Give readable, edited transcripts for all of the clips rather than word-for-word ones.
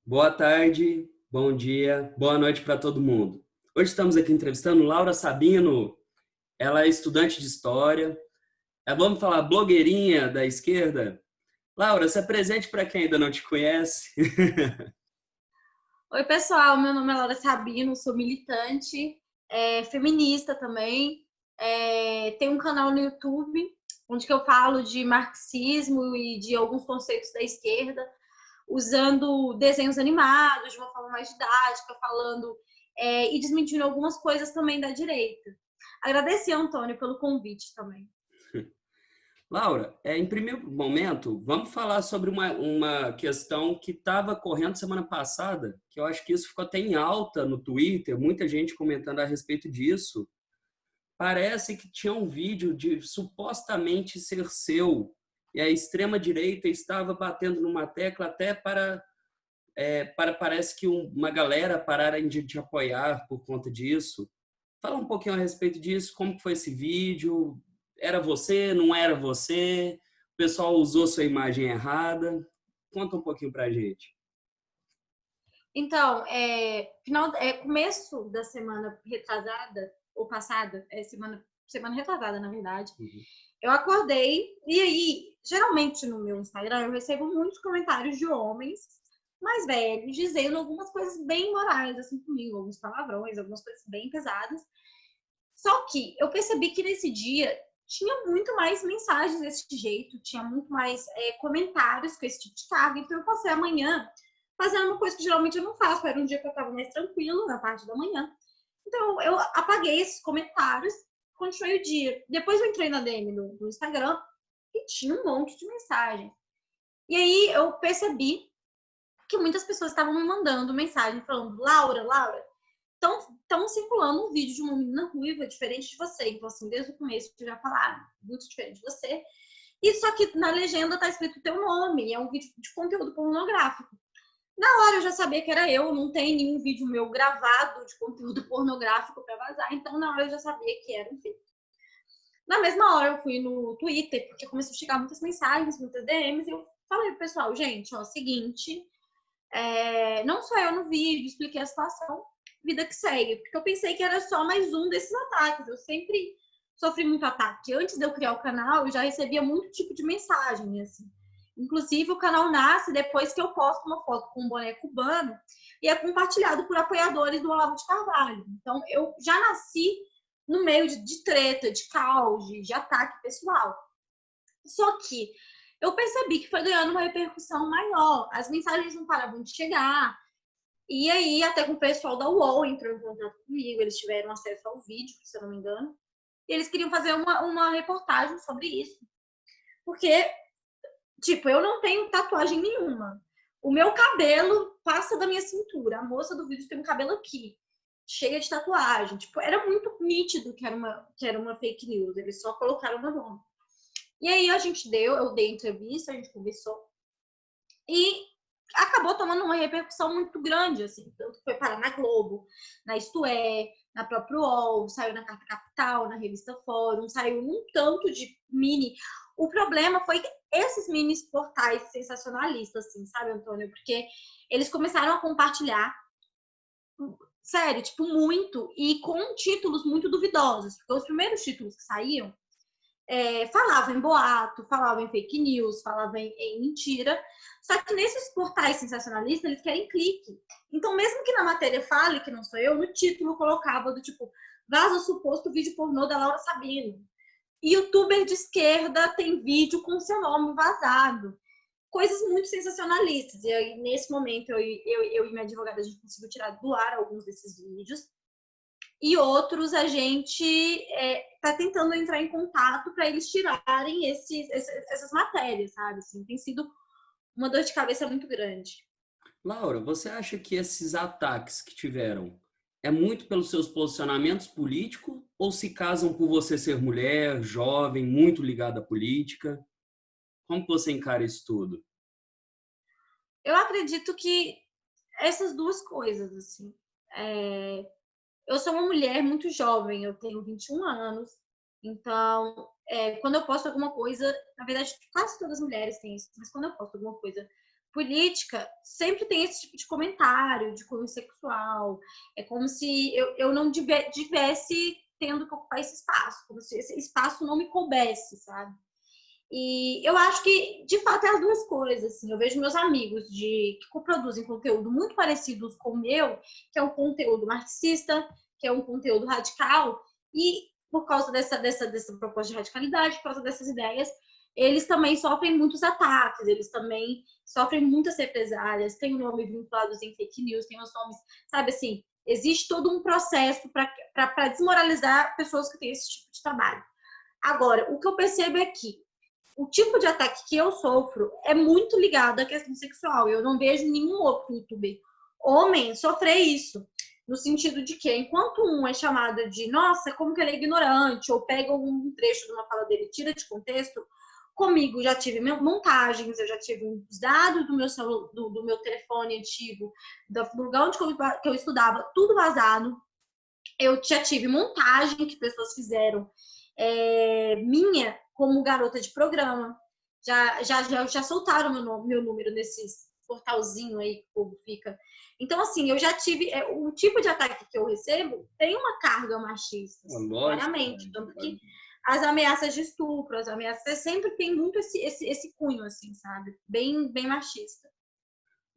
Boa tarde, bom dia, boa noite para todo mundo. Hoje estamos aqui entrevistando Laura Sabino. Ela é estudante de História. Vamos falar blogueirinha da esquerda. Laura, se apresente para quem ainda não te conhece. Oi, pessoal. Meu nome é Laura Sabino, sou militante, feminista também. Tenho um canal no YouTube, onde que eu falo de marxismo e de alguns conceitos da esquerda, usando desenhos animados de uma forma mais didática, falando e desmentindo algumas coisas também da direita. Agradecer, Antônio, pelo convite também. Laura, em primeiro momento, vamos falar sobre uma questão que estava correndo semana passada, que eu acho que isso ficou até em alta no Twitter, muita gente comentando a respeito disso. Parece que tinha um vídeo de supostamente ser seu, e a extrema-direita estava batendo numa tecla até para parece que uma galera pararem de te apoiar por conta disso. Fala um pouquinho a respeito disso, como foi esse vídeo? Era você, não era você? O pessoal usou sua imagem errada? Conta um pouquinho pra gente. Então, começo da semana retrasada, ou passada, semana retrasada, na verdade, Uhum. eu acordei e aí, geralmente no meu Instagram, eu recebo muitos comentários de homens mais velhos dizendo algumas coisas bem morais, assim, comigo, alguns palavrões, algumas coisas bem pesadas. Só que eu percebi que nesse dia tinha muito mais mensagens desse jeito, tinha muito mais comentários com esse tipo de carga. Então eu passei a manhã fazendo uma coisa que geralmente eu não faço. Era um dia que eu estava mais tranquilo, na parte da manhã. Então eu apaguei esses comentários, continuei o dia. Depois eu entrei na DM no Instagram e tinha um monte de mensagem. E aí eu percebi que muitas pessoas estavam me mandando mensagem falando: Laura, Laura, estão circulando um vídeo de uma menina ruiva diferente de você. Então, assim, desde o começo eu já falaram, muito diferente de você. E só que na legenda tá escrito o teu nome, é um vídeo de conteúdo pornográfico. Na hora eu já sabia que era eu, não tem nenhum vídeo meu gravado de conteúdo pornográfico para vazar, então na hora eu já sabia que era um vídeo. Na mesma hora eu fui no Twitter, porque começou a chegar muitas mensagens, muitas DMs, e eu falei pro pessoal, gente, ó, seguinte, não só eu no vídeo, expliquei a situação, vida que segue. Porque eu pensei que era só mais um desses ataques. Eu sempre sofri muito ataque. Antes de eu criar o canal, eu já recebia muito tipo de mensagem, assim. Inclusive, o canal nasce depois que eu posto uma foto com um boneco cubano e é compartilhado por apoiadores do Olavo de Carvalho. Então, eu já nasci no meio de treta, de caos, de ataque pessoal. Só que eu percebi que foi ganhando uma repercussão maior. As mensagens não paravam de chegar. E aí, até com o pessoal da UOL entrou em contato comigo, eles tiveram acesso ao vídeo, se eu não me engano, e eles queriam fazer uma reportagem sobre isso. Porque, tipo, eu não tenho tatuagem nenhuma. O meu cabelo passa da minha cintura. A moça do vídeo tem um cabelo aqui, cheia de tatuagem. Tipo, era muito nítido que era uma fake news. Eles só colocaram meu nome. E aí eu dei entrevista, a gente conversou. E acabou tomando uma repercussão muito grande, assim. Tanto que foi parar na Globo, na Isto É, na própria UOL, saiu na Carta Capital, na revista Fórum, saiu um tanto de mini. O problema foi que esses mini portais sensacionalistas, assim, sabe, Antônio? Porque eles começaram a compartilhar, sério, tipo, muito, e com títulos muito duvidosos. Porque os primeiros títulos que saíam falava em boato, falava em fake news, falava em mentira. Só que nesses portais sensacionalistas, eles querem clique. Então, mesmo que na matéria fale que não sou eu, no título colocava do tipo, vaza o suposto vídeo pornô da Laura Sabino. Youtuber de esquerda tem vídeo com seu nome vazado. Coisas muito sensacionalistas. E aí, nesse momento, eu e minha advogada, a gente conseguiu tirar do ar alguns desses vídeos e outros a gente está tentando entrar em contato para eles tirarem essas matérias, sabe? Assim, tem sido uma dor de cabeça muito grande. Laura, você acha que esses ataques que tiveram é muito pelos seus posicionamentos políticos ou se casam por você ser mulher, jovem, muito ligada à política? Como que você encara isso tudo? Eu acredito que essas duas coisas, assim. Eu sou uma mulher muito jovem, eu tenho 21 anos, então, quando eu posto alguma coisa, na verdade, quase todas as mulheres têm isso, mas quando eu posto alguma coisa política sempre tem esse tipo de comentário de cunho sexual. É como se eu não tivesse tendo que ocupar esse espaço, como se esse espaço não me coubesse, sabe? E eu acho que, de fato, é as duas coisas. Assim. Eu vejo meus amigos que produzem conteúdo muito parecidos com o meu, que é um conteúdo marxista, que é um conteúdo radical, e por causa dessa proposta de radicalidade, por causa dessas ideias, eles também sofrem muitos ataques, eles também sofrem muitas represálias, tem o nome vinculados em fake news, tem os nomes, sabe assim, existe todo um processo para desmoralizar pessoas que têm esse tipo de trabalho. Agora, o que eu percebo é que o tipo de ataque que eu sofro é muito ligado à questão sexual. Eu não vejo nenhum outro youtuber homem sofrer isso. No sentido de que, enquanto um é chamado de nossa, como que ele é ignorante, ou pega um trecho de uma fala dele e tira de contexto, comigo já tive montagens, eu já tive os dados do meu celular, do meu telefone antigo, do lugar onde eu estudava, tudo vazado. Eu já tive montagem que pessoas fizeram minha como garota de programa. Já soltaram meu número nesses portalzinho aí que o povo fica. Então, assim, eu já tive... o tipo de ataque que eu recebo tem uma carga machista, assim, claramente. Tanto que as ameaças de estupro, as ameaças sempre tem muito esse cunho, assim, sabe? Bem, bem machista.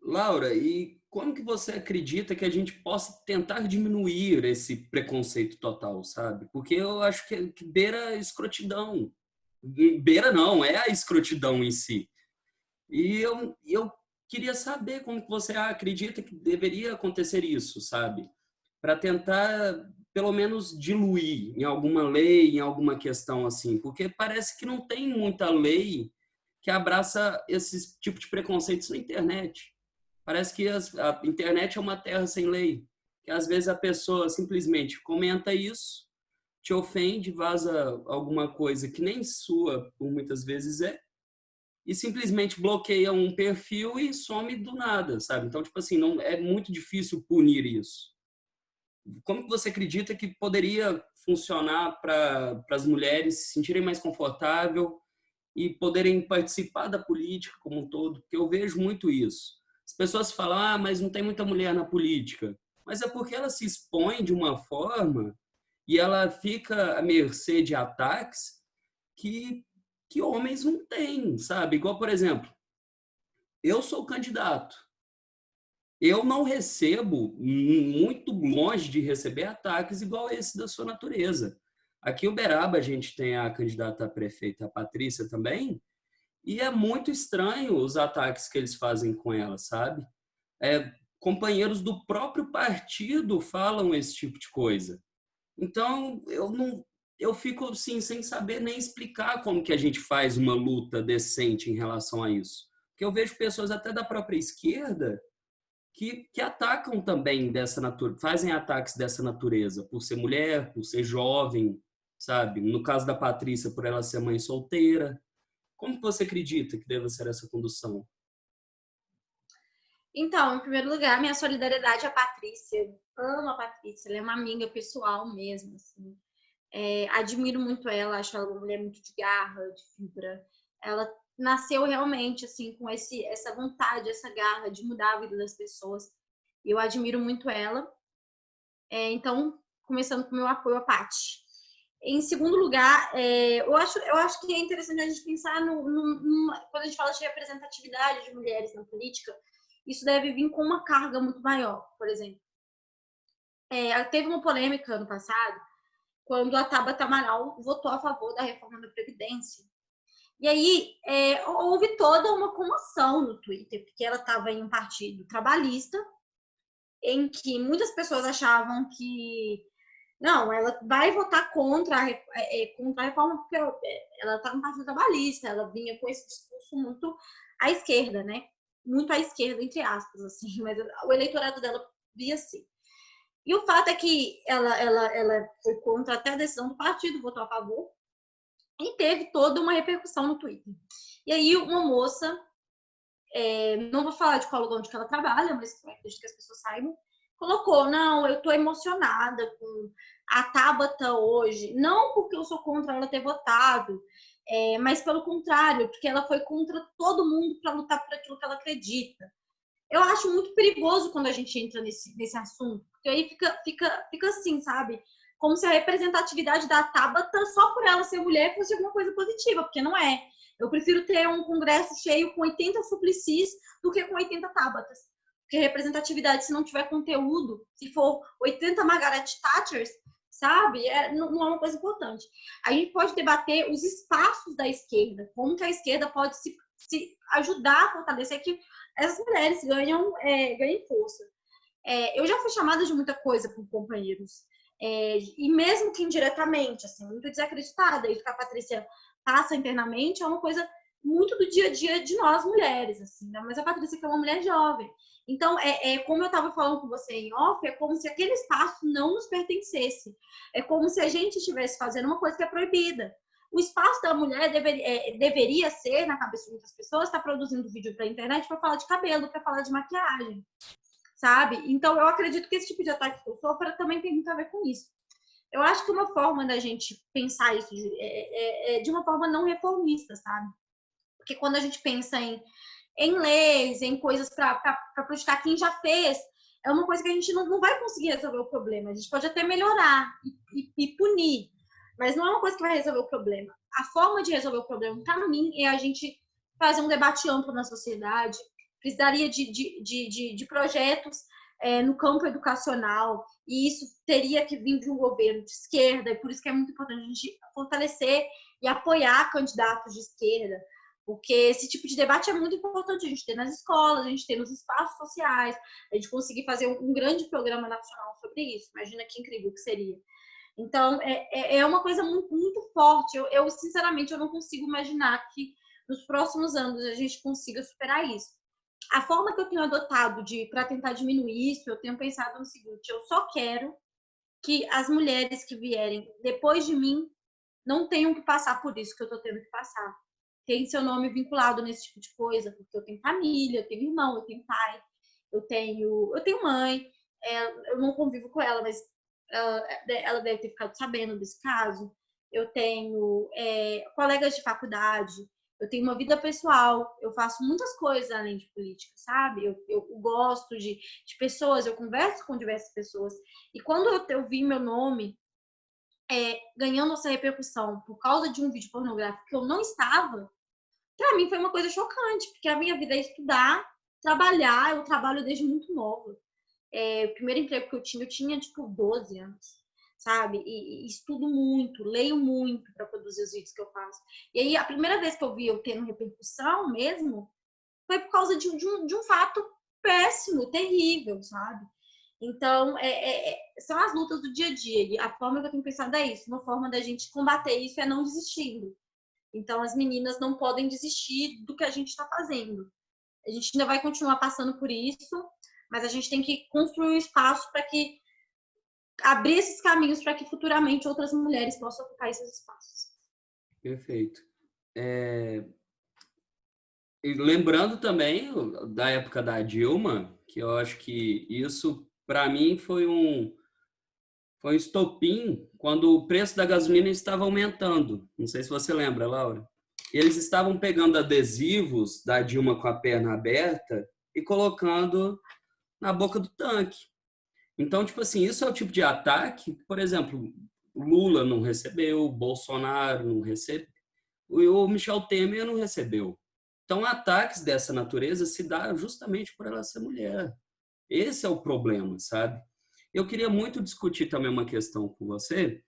Laura, e como que você acredita que a gente possa tentar diminuir esse preconceito total, sabe? Porque eu acho que beira a escrotidão. Beira não, é a escrotidão em si. E eu queria saber como que você acredita que deveria acontecer isso, sabe? Para tentar, pelo menos, diluir em alguma lei, em alguma questão assim. Porque parece que não tem muita lei que abraça esse tipo de preconceitos na internet. Parece que a internet é uma terra sem lei, que às vezes a pessoa simplesmente comenta isso, te ofende, vaza alguma coisa que nem sua, por muitas vezes e simplesmente bloqueia um perfil e some do nada, sabe? Então, tipo assim, não é muito difícil punir isso. Como que você acredita que poderia funcionar para as mulheres se sentirem mais confortável e poderem participar da política como um todo? Porque eu vejo muito isso. As pessoas falam, mas não tem muita mulher na política. Mas é porque ela se expõe de uma forma e ela fica à mercê de ataques que, que homens não têm, sabe? Igual, por exemplo, eu sou candidato. Eu não recebo, muito longe de receber ataques igual esse da sua natureza. Aqui em Uberaba a gente tem a candidata a prefeita, a Patrícia também, e é muito estranho os ataques que eles fazem com ela, sabe? Companheiros do próprio partido falam esse tipo de coisa. Então, eu fico assim, sem saber nem explicar como que a gente faz uma luta decente em relação a isso. Porque eu vejo pessoas até da própria esquerda que atacam também dessa natureza, fazem ataques dessa natureza, por ser mulher, por ser jovem, sabe? No caso da Patrícia, por ela ser mãe solteira. Como que você acredita que deva ser essa condução? Então, em primeiro lugar, minha solidariedade à Patrícia. Eu amo a Patrícia, ela é uma amiga pessoal mesmo, assim. Admiro muito ela, acho ela uma mulher muito de garra, de fibra. Ela nasceu realmente, assim, com essa vontade, essa garra de mudar a vida das pessoas. Eu admiro muito ela. Então, começando com o meu apoio à Paty. Em segundo lugar, eu acho que é interessante a gente pensar quando a gente fala de representatividade de mulheres na política, isso deve vir com uma carga muito maior. Por exemplo, teve uma polêmica ano passado, quando a Tabata Amaral votou a favor da reforma da Previdência. E aí, houve toda uma comoção no Twitter, porque ela estava em um partido trabalhista, em que muitas pessoas achavam que não, ela vai votar contra a reforma porque ela está no Partido Trabalhista, ela vinha com esse discurso muito à esquerda, né? Muito à esquerda, entre aspas, assim, mas o eleitorado dela via assim. E o fato é que ela foi contra até a decisão do partido, votou a favor, e teve toda uma repercussão no Twitter. E aí uma moça, não vou falar de qual lugar onde ela trabalha, mas acredito que as pessoas saibam, colocou, não, eu tô emocionada com a Tabata hoje, não porque eu sou contra ela ter votado, mas pelo contrário, porque ela foi contra todo mundo para lutar por aquilo que ela acredita. Eu acho muito perigoso quando a gente entra nesse assunto, porque aí fica assim, sabe? Como se a representatividade da Tabata, só por ela ser mulher, fosse alguma coisa positiva, porque não é. Eu prefiro ter um congresso cheio com 80 Suplicies do que com 80 Tabatas. Porque representatividade, se não tiver conteúdo, se for 80 Margaret Thatchers, sabe? Não é uma coisa importante. A gente pode debater os espaços da esquerda, como que a esquerda pode se ajudar a fortalecer que essas mulheres ganhem força. Eu já fui chamada de muita coisa por companheiros, e mesmo que indiretamente, assim, muito desacreditada, isso que a Patrícia passa internamente é uma coisa muito do dia a dia de nós mulheres, assim, né? Mas a Patrícia que é uma mulher jovem. Então, como eu estava falando com você em off, é como se aquele espaço não nos pertencesse. É como se a gente estivesse fazendo uma coisa que é proibida. O espaço da mulher deveria ser, na cabeça de muitas pessoas, estar produzindo vídeo para a internet para falar de cabelo, para falar de maquiagem, sabe? Então, eu acredito que esse tipo de ataque que eu sofro também tem muito a ver com isso. Eu acho que uma forma da gente pensar isso de uma forma não reformista, sabe? Porque quando a gente pensa em leis, em coisas para prejudicar quem já fez, é uma coisa que a gente não vai conseguir resolver o problema. A gente pode até melhorar e punir, mas não é uma coisa que vai resolver o problema. A forma de resolver o problema, para mim, é a gente fazer um debate amplo na sociedade. Precisaria de projetos no campo educacional, e isso teria que vir de um governo de esquerda, e por isso que é muito importante a gente fortalecer e apoiar candidatos de esquerda, porque esse tipo de debate é muito importante a gente ter nas escolas, a gente ter nos espaços sociais, a gente conseguir fazer um grande programa nacional sobre isso. Imagina que incrível que seria. Então, é uma coisa muito, muito forte. Eu, sinceramente, eu não consigo imaginar que nos próximos anos a gente consiga superar isso. A forma que eu tenho adotado para tentar diminuir isso, eu tenho pensado no seguinte: eu só quero que as mulheres que vierem depois de mim não tenham que passar por isso que eu estou tendo que passar. Tem seu nome vinculado nesse tipo de coisa, porque eu tenho família, eu tenho irmão, eu tenho pai, eu tenho mãe, eu não convivo com ela, mas ela deve ter ficado sabendo desse caso. Eu tenho colegas de faculdade, eu tenho uma vida pessoal, eu faço muitas coisas além de política, sabe? Eu gosto de pessoas, eu converso com diversas pessoas. E quando eu vi meu nome ganhando essa repercussão por causa de um vídeo pornográfico que eu não estava, para mim foi uma coisa chocante, porque a minha vida é estudar, trabalhar, eu trabalho desde muito nova. O primeiro emprego que eu tinha tipo 12 anos, sabe? E estudo muito, leio muito para produzir os vídeos que eu faço. E aí a primeira vez que eu vi eu tendo repercussão mesmo foi por causa de um fato péssimo, terrível, sabe? Então, são as lutas do dia a dia. E a forma que eu tenho pensado é isso. Uma forma da gente combater isso é não desistindo. Então, as meninas não podem desistir do que a gente está fazendo. A gente ainda vai continuar passando por isso, mas a gente tem que construir um espaço para que abrir esses caminhos para que futuramente outras mulheres possam ocupar esses espaços. Perfeito. E lembrando também da época da Dilma, que eu acho que isso, para mim, foi um estopim quando o preço da gasolina estava aumentando. Não sei se você lembra, Laura. Eles estavam pegando adesivos da Dilma com a perna aberta e colocando na boca do tanque. Então, tipo assim, isso é o tipo de ataque, por exemplo, Lula não recebeu, Bolsonaro não recebeu, o Michel Temer não recebeu. Então, ataques dessa natureza se dá justamente por ela ser mulher. Esse é o problema, sabe? Eu queria muito discutir também uma questão com você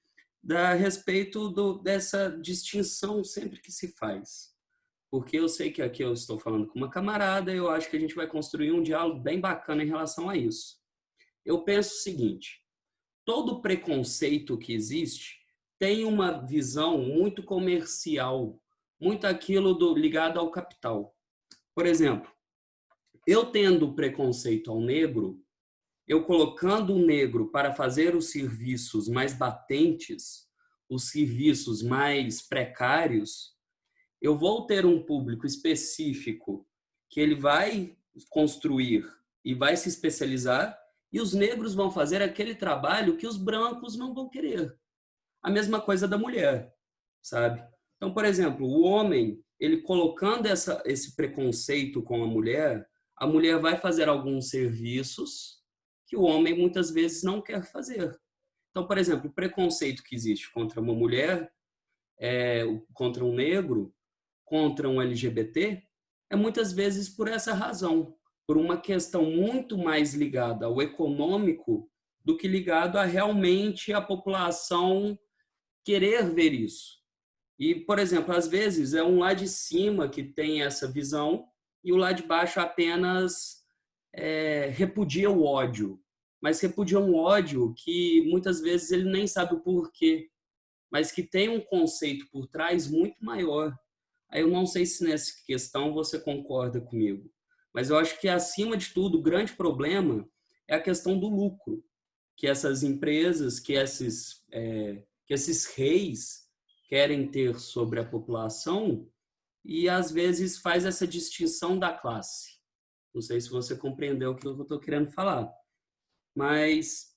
a respeito dessa distinção sempre que se faz. Porque eu sei que aqui eu estou falando com uma camarada e eu acho que a gente vai construir um diálogo bem bacana em relação a isso. Eu penso o seguinte: todo preconceito que existe tem uma visão muito comercial, muito aquilo ligado ao capital. Por exemplo, eu tendo preconceito ao negro, eu colocando o negro para fazer os serviços mais batentes, os serviços mais precários, eu vou ter um público específico que ele vai construir e vai se especializar, e os negros vão fazer aquele trabalho que os brancos não vão querer. A mesma coisa da mulher, sabe? Então, por exemplo, o homem, ele colocando esse preconceito com a mulher vai fazer alguns serviços que o homem muitas vezes não quer fazer. Então, por exemplo, o preconceito que existe contra uma mulher, contra um negro, contra um LGBT, é muitas vezes por essa razão, por uma questão muito mais ligada ao econômico do que ligado a realmente a população querer ver isso. E, por exemplo, às vezes é um lá de cima que tem essa visão e o lá de baixo apenas repudia o ódio. Mas repudia um ódio que muitas vezes ele nem sabe o porquê, mas que tem um conceito por trás muito maior. Aí eu não sei se nessa questão você concorda comigo, mas eu acho que, acima de tudo, o grande problema é a questão do lucro, que essas empresas, que esses reis querem ter sobre a população e, às vezes, faz essa distinção da classe. Não sei se você compreendeu o que eu estou querendo falar, mas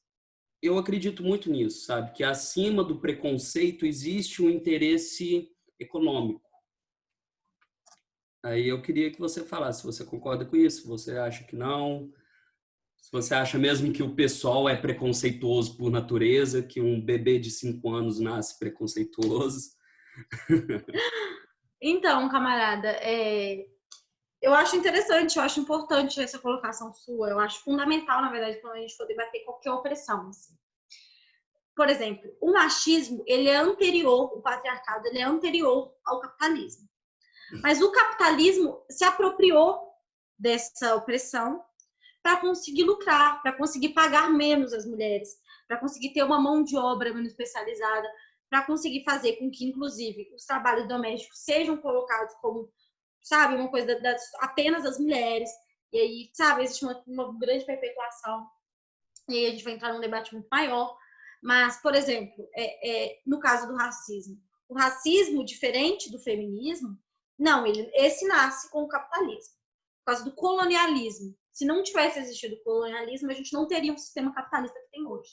eu acredito muito nisso, sabe? Que acima do preconceito existe um interesse econômico. Aí eu queria que você falasse se você concorda com isso, se você acha que não, se você acha mesmo que o pessoal é preconceituoso por natureza, que um bebê de 5 anos nasce preconceituoso. Então, camarada, eu acho interessante, eu acho importante essa colocação sua, eu acho fundamental, na verdade, quando a gente for debater qualquer opressão. Assim. Por exemplo, o machismo, ele é anterior, o patriarcado, ele é anterior ao capitalismo. Mas o capitalismo se apropriou dessa opressão para conseguir lucrar, para conseguir pagar menos as mulheres, para conseguir ter uma mão de obra menos especializada, para conseguir fazer com que, inclusive, os trabalhos domésticos sejam colocados como, sabe, uma coisa apenas das mulheres. E aí, sabe, existe uma grande perpetuação. E aí a gente vai entrar num debate muito maior. Mas, por exemplo, no caso do racismo, o racismo, diferente do feminismo, não, esse nasce com o capitalismo, por causa do colonialismo. Se não tivesse existido o colonialismo, a gente não teria um sistema capitalista que tem hoje.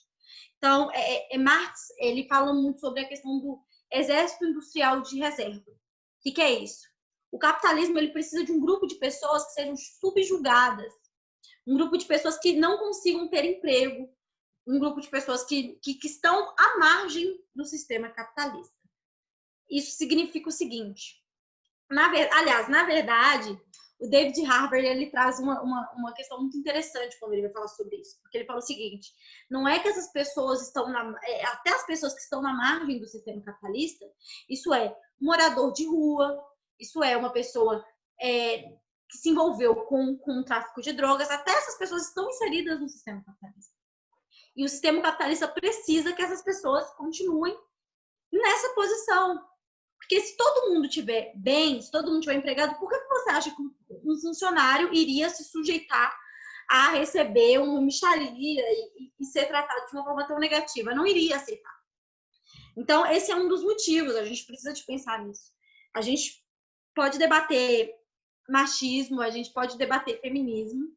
Então, Marx, ele fala muito sobre a questão do exército industrial de reserva. O que é isso? O capitalismo, ele precisa de um grupo de pessoas que sejam subjugadas, um grupo de pessoas que não consigam ter emprego, um grupo de pessoas que estão à margem do sistema capitalista. Isso significa o seguinte, na verdade, o David Harvey, ele traz uma questão muito interessante quando ele vai falar sobre isso, porque ele fala o seguinte, não é que essas pessoas estão, até as pessoas que estão na margem do sistema capitalista, isso é morador de rua, isso é uma pessoa que se envolveu com o tráfico de drogas, até essas pessoas estão inseridas no sistema capitalista. E o sistema capitalista precisa que essas pessoas continuem nessa posição. Porque se todo mundo estiver bem, se todo mundo estiver empregado, por que você acha que um funcionário iria se sujeitar a receber uma mixaria e ser tratado de uma forma tão negativa? Não iria aceitar. Então, esse é um dos motivos, a gente precisa de pensar nisso. A gente pode debater machismo, a gente pode debater feminismo,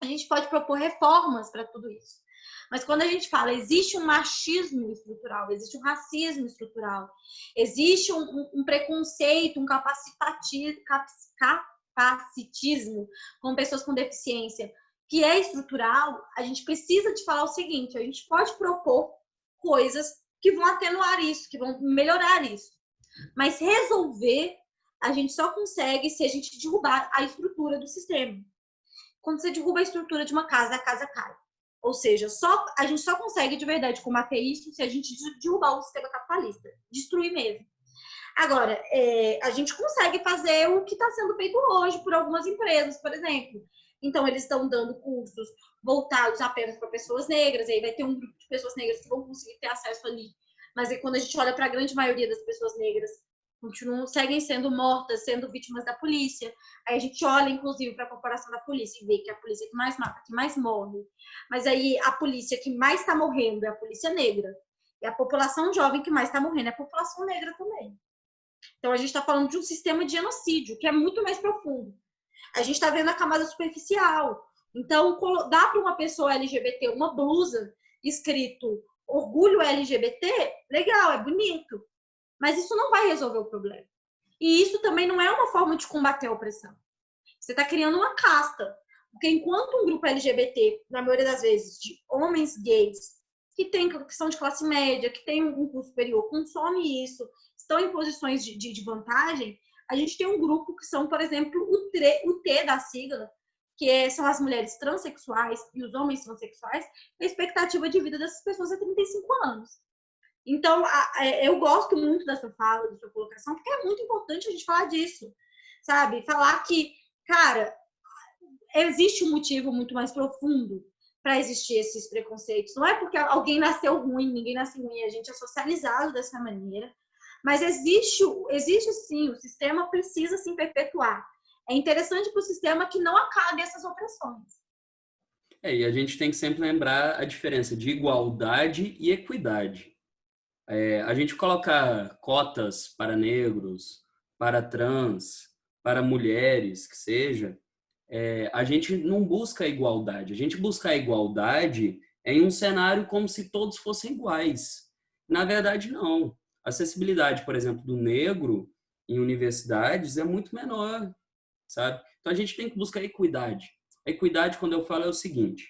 a gente pode propor reformas para tudo isso. Mas quando a gente fala, existe um machismo estrutural, existe um racismo estrutural, existe um preconceito, um capacitismo com pessoas com deficiência, que é estrutural, a gente precisa de falar o seguinte, a gente pode propor coisas que vão atenuar isso, que vão melhorar isso. Mas resolver, a gente só consegue se a gente derrubar a estrutura do sistema. Quando você derruba a estrutura de uma casa, a casa cai. Ou seja, a gente só consegue de verdade combater isso se a gente derrubar o sistema capitalista, destruir mesmo. Agora, a gente consegue fazer o que está sendo feito hoje por algumas empresas, por exemplo. Então, eles estão dando cursos voltados apenas para pessoas negras, e aí vai ter um grupo de pessoas negras que vão conseguir ter acesso ali. Mas aí, quando a gente olha para a grande maioria das pessoas negras, seguem sendo mortas, sendo vítimas da polícia. Aí a gente olha, inclusive, para a corporação da polícia e vê que é a polícia que mais mata, que mais morre. Mas aí a polícia que mais está morrendo é a polícia negra. E a população jovem que mais está morrendo é a população negra também. Então a gente está falando de um sistema de genocídio, que é muito mais profundo. A gente está vendo a camada superficial. Então, dá para uma pessoa LGBT uma blusa escrito orgulho LGBT, legal, é bonito. Mas isso não vai resolver o problema. E isso também não é uma forma de combater a opressão. Você está criando uma casta. Porque enquanto um grupo LGBT, na maioria das vezes, de homens gays, que são de classe média, que tem um curso superior, consome isso, estão em posições de vantagem, a gente tem um grupo que são, por exemplo, o T da sigla, são as mulheres transexuais e os homens transexuais, a expectativa de vida dessas pessoas é 35 anos. Então, eu gosto muito dessa fala, da sua colocação, porque é muito importante a gente falar disso, sabe? Falar que, cara, existe um motivo muito mais profundo para existir esses preconceitos. Não é porque alguém nasceu ruim, ninguém nasce ruim, a gente é socializado dessa maneira, mas existe sim, o sistema precisa se perpetuar. É interessante para o sistema que não acabe essas opressões. E a gente tem que sempre lembrar a diferença de igualdade e equidade. A gente colocar cotas para negros, para trans, para mulheres, que seja, a gente não busca a igualdade. A gente busca a igualdade em um cenário como se todos fossem iguais. Na verdade, não. A acessibilidade, por exemplo, do negro em universidades é muito menor, sabe? Então a gente tem que buscar a equidade. A equidade, quando eu falo, é o seguinte: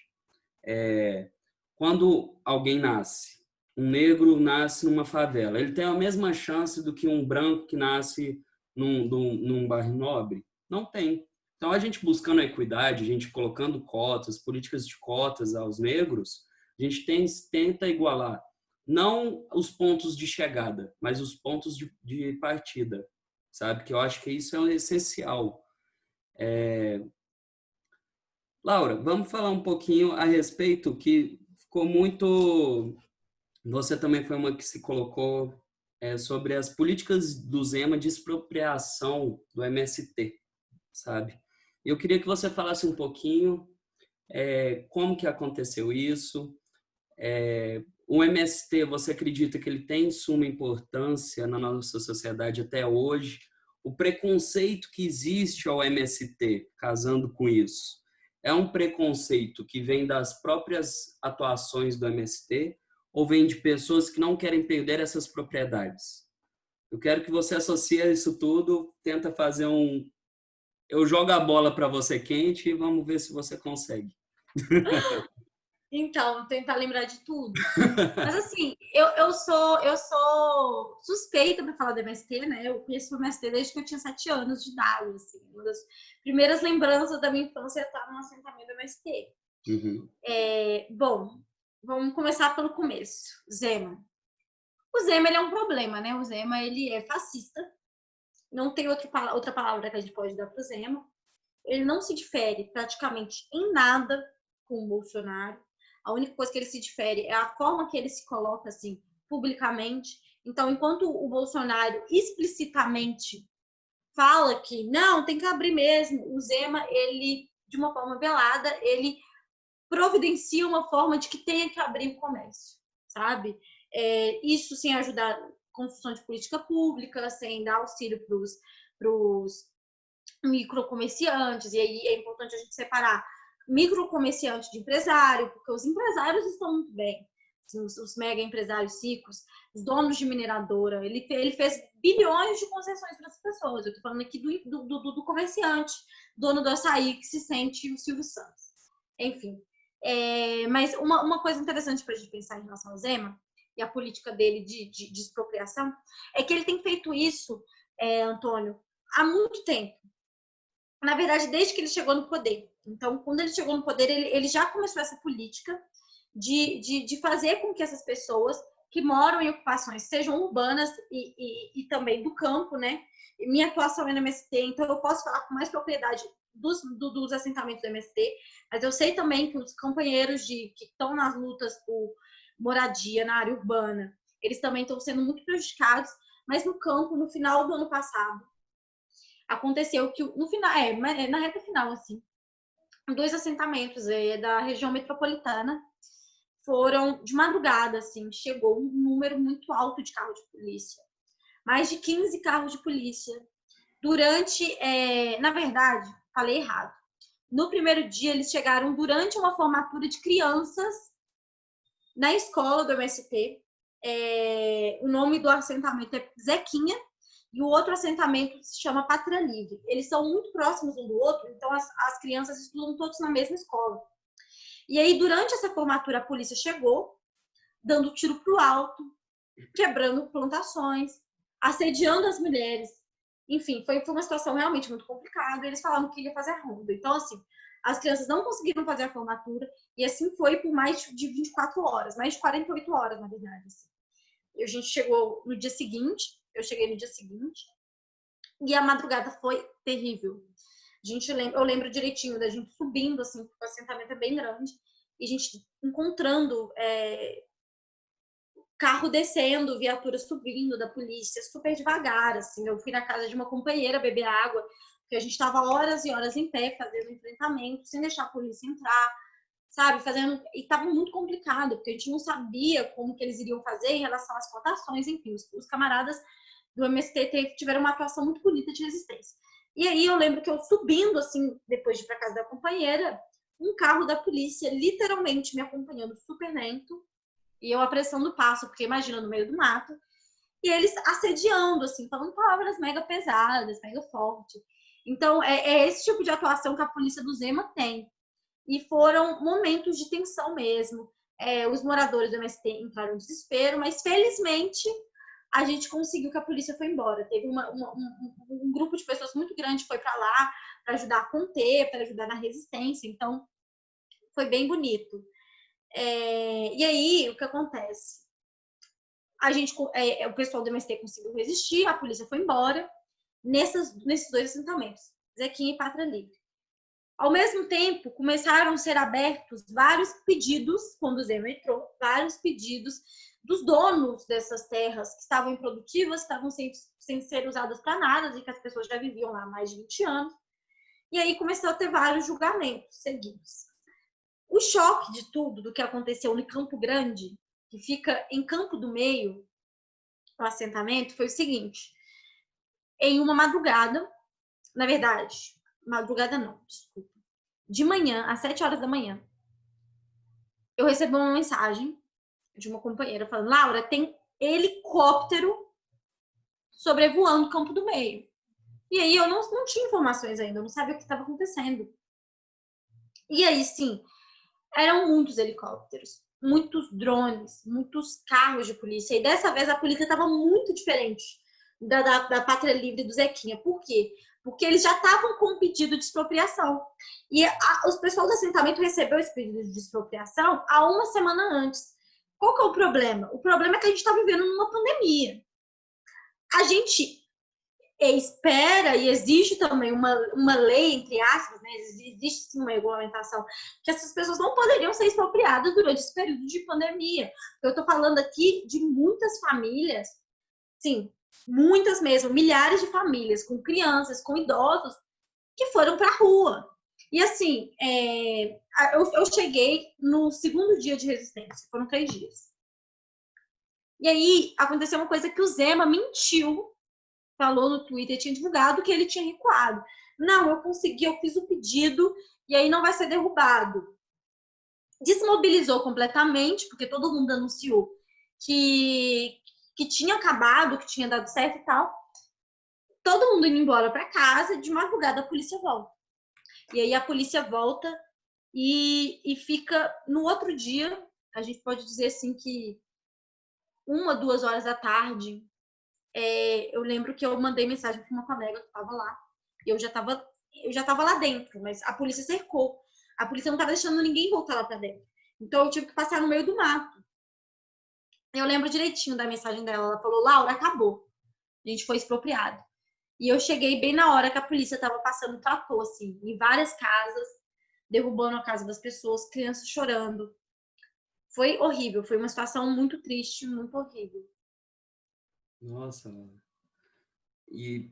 quando alguém nasce, um negro nasce numa favela, ele tem a mesma chance do que um branco que nasce num bairro nobre? Não tem. Então, a gente buscando a equidade, a gente colocando cotas, políticas de cotas aos negros, a gente tenta igualar não os pontos de chegada, mas os pontos de partida, sabe? Que eu acho que isso é essencial. Laura, vamos falar um pouquinho a respeito que ficou muito... Você também foi uma que se colocou sobre as políticas do Zema de expropriação do MST, sabe? Eu queria que você falasse um pouquinho como que aconteceu isso. O MST, você acredita que ele tem suma importância na nossa sociedade até hoje? O preconceito que existe ao MST, casando com isso, é um preconceito que vem das próprias atuações do MST ou vem de pessoas que não querem perder essas propriedades? Eu quero que você associe isso tudo, tenta fazer eu jogo a bola para você quente e vamos ver se você consegue. Então, tentar lembrar de tudo. Mas assim, eu sou suspeita para falar do MST, né? Eu conheço o MST desde que eu tinha 7 anos de idade, assim. Uma das primeiras lembranças da minha infância é estar num assentamento do MST. Uhum. Bom, vamos começar pelo começo. Zema. O Zema, ele é um problema, né? O Zema, ele é fascista. Não tem outra palavra que a gente pode dar para o Zema. Ele não se difere praticamente em nada com o Bolsonaro. A única coisa que ele se difere é a forma que ele se coloca assim publicamente. Então, enquanto o Bolsonaro explicitamente fala que não, tem que abrir mesmo, o Zema, ele, de uma forma velada, ele providencia uma forma de que tenha que abrir o comércio, sabe? Isso sem ajudar a construção de política pública, sem dar auxílio para os microcomerciantes, e aí é importante a gente separar microcomerciante de empresário, porque os empresários estão muito bem, assim, os mega empresários ricos, os donos de mineradora, ele fez bilhões de concessões para as pessoas. Eu estou falando aqui do comerciante, dono do açaí, que se sente o Silvio Santos. Enfim, mas uma coisa interessante para a gente pensar em relação ao Zema e a política dele de expropriação é que ele tem feito isso, Antônio, há muito tempo. Na verdade, desde que ele chegou no poder. Então, quando ele chegou no poder, ele já começou essa política de fazer com que essas pessoas que moram em ocupações sejam urbanas e também do campo, né? Minha atuação é no MST, então eu posso falar com mais propriedade dos assentamentos do MST, mas eu sei também que os companheiros que estão nas lutas por moradia na área urbana, eles também estão sendo muito prejudicados, mas no campo, no final do ano passado, aconteceu que no final, na reta final, assim, 2 assentamentos da região metropolitana foram de madrugada, assim, chegou um número muito alto de carros de polícia, mais de 15 carros de polícia. Na verdade, falei errado. No primeiro dia, eles chegaram durante uma formatura de crianças na escola do MST. O nome do assentamento é Zequinha e o outro assentamento se chama Pátria Livre. Eles são muito próximos um do outro, então as crianças estudam todos na mesma escola. E aí, durante essa formatura, a polícia chegou, dando tiro pro alto, quebrando plantações, assediando as mulheres. Enfim, foi uma situação realmente muito complicada. Eles falaram que ia fazer a ronda. Então, assim, as crianças não conseguiram fazer a formatura e assim foi por mais de 24 horas, mais de 48 horas, na verdade. Assim. A gente chegou no dia seguinte, eu cheguei no dia seguinte, e a madrugada foi terrível. Eu lembro direitinho da gente subindo, assim, porque o assentamento é bem grande, e a gente encontrando carro descendo, viatura subindo da polícia, super devagar, assim. Eu fui na casa de uma companheira beber água, porque a gente estava horas e horas em pé, fazendo enfrentamento, sem deixar a polícia entrar, sabe? E estava muito complicado, porque a gente não sabia como que eles iriam fazer em relação às cotações, enfim, os camaradas do MST tiveram uma atuação muito bonita de resistência. E aí eu lembro que eu subindo, assim, depois de ir para casa da companheira, um carro da polícia literalmente me acompanhando super lento, e eu apressando o passo, porque imagina, no meio do mato, e eles assediando, assim, falando palavras mega pesadas, mega fortes. Então, é esse tipo de atuação que a polícia do Zema tem. E foram momentos de tensão mesmo. Os moradores do MST entraram em desespero, mas felizmente a gente conseguiu que a polícia foi embora. Teve um grupo de pessoas muito grande que foi para lá para ajudar a conter, para ajudar na resistência. Então, foi bem bonito. E aí, o que acontece? O pessoal do MST conseguiu resistir, a polícia foi embora nesses dois assentamentos, Zequinha e Pátria Livre. Ao mesmo tempo, começaram a ser abertos vários pedidos, quando o Zema entrou, vários pedidos dos donos dessas terras que estavam improdutivas, estavam sem ser usadas para nada, e que as pessoas já viviam lá há mais de 20 anos. E aí começou a ter vários julgamentos seguidos. O choque de tudo, do que aconteceu no Campo Grande, que fica em Campo do Meio, o assentamento, foi o seguinte. Em uma madrugada, na verdade, madrugada não, desculpa. De manhã, às 7 horas da manhã, eu recebi uma mensagem de uma companheira falando: Laura, tem helicóptero sobrevoando o Campo do Meio. E aí eu não tinha informações ainda, eu não sabia o que estava acontecendo. E aí, sim, eram muitos helicópteros, muitos drones, muitos carros de polícia. E dessa vez a polícia estava muito diferente da Pátria Livre do Zequinha. Por quê? Porque eles já estavam com pedido de expropriação. E os pessoal do assentamento recebeu esse pedido de expropriação há uma semana antes. Qual que é o problema? O problema é que a gente está vivendo numa pandemia. A gente espera e existe também uma lei, entre aspas, né? Existe sim uma regulamentação, que essas pessoas não poderiam ser expropriadas durante esse período de pandemia. Eu estou falando aqui de muitas famílias, sim, muitas mesmo, milhares de famílias, com crianças, com idosos, que foram para a rua. E assim, eu cheguei no segundo dia de resistência, foram 3 dias. E aí aconteceu uma coisa que o Zema mentiu, falou no Twitter, tinha divulgado que ele tinha recuado. Não, eu consegui, eu fiz o pedido e aí não vai ser derrubado. Desmobilizou completamente, porque todo mundo anunciou que tinha acabado, que tinha dado certo e tal. Todo mundo indo embora para casa, de madrugada a polícia volta. E aí a polícia volta e fica no outro dia, a gente pode dizer assim que 1, 2 horas da tarde, eu lembro que eu mandei mensagem para uma colega que estava lá. E eu já estava lá dentro, mas a polícia cercou. A polícia não estava deixando ninguém voltar lá para dentro. Então eu tive que passar no meio do mato. Eu lembro direitinho da mensagem dela. Ela falou: Laura, acabou. A gente foi expropriado. E eu cheguei bem na hora que a polícia estava passando trator, assim, em várias casas, derrubando a casa das pessoas, crianças chorando. Foi horrível. Foi uma situação muito triste, muito horrível. Nossa, e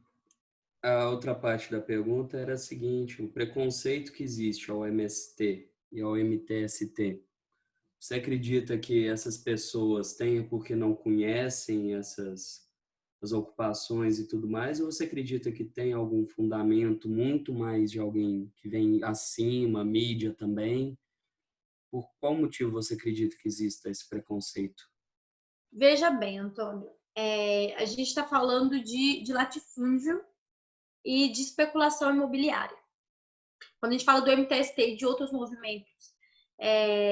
a outra parte da pergunta era a seguinte: o preconceito que existe ao MST e ao MTST, você acredita que essas pessoas têm porque não conhecem as ocupações e tudo mais, ou você acredita que tem algum fundamento muito mais de alguém que vem acima, mídia também? Por qual motivo você acredita que exista esse preconceito? Veja bem, Antônio, a gente está falando de latifúndio e de especulação imobiliária. Quando a gente fala do MTST e de outros movimentos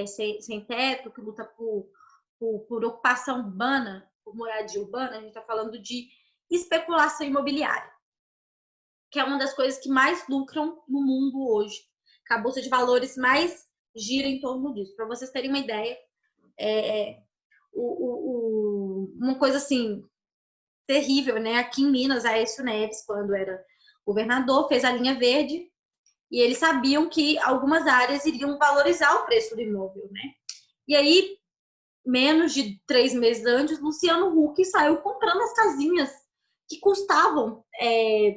sem teto, que luta por ocupação urbana, por moradia urbana, a gente está falando de especulação imobiliária, que é uma das coisas que mais lucram no mundo hoje, que a Bolsa de Valores mais gira em torno disso. Para vocês terem uma ideia, uma coisa assim terrível, né? Aqui em Minas, Aécio Neves, quando era governador, fez a linha verde e eles sabiam que algumas áreas iriam valorizar o preço do imóvel, né? E aí, menos de 3 meses antes, Luciano Huck saiu comprando as casinhas que custavam,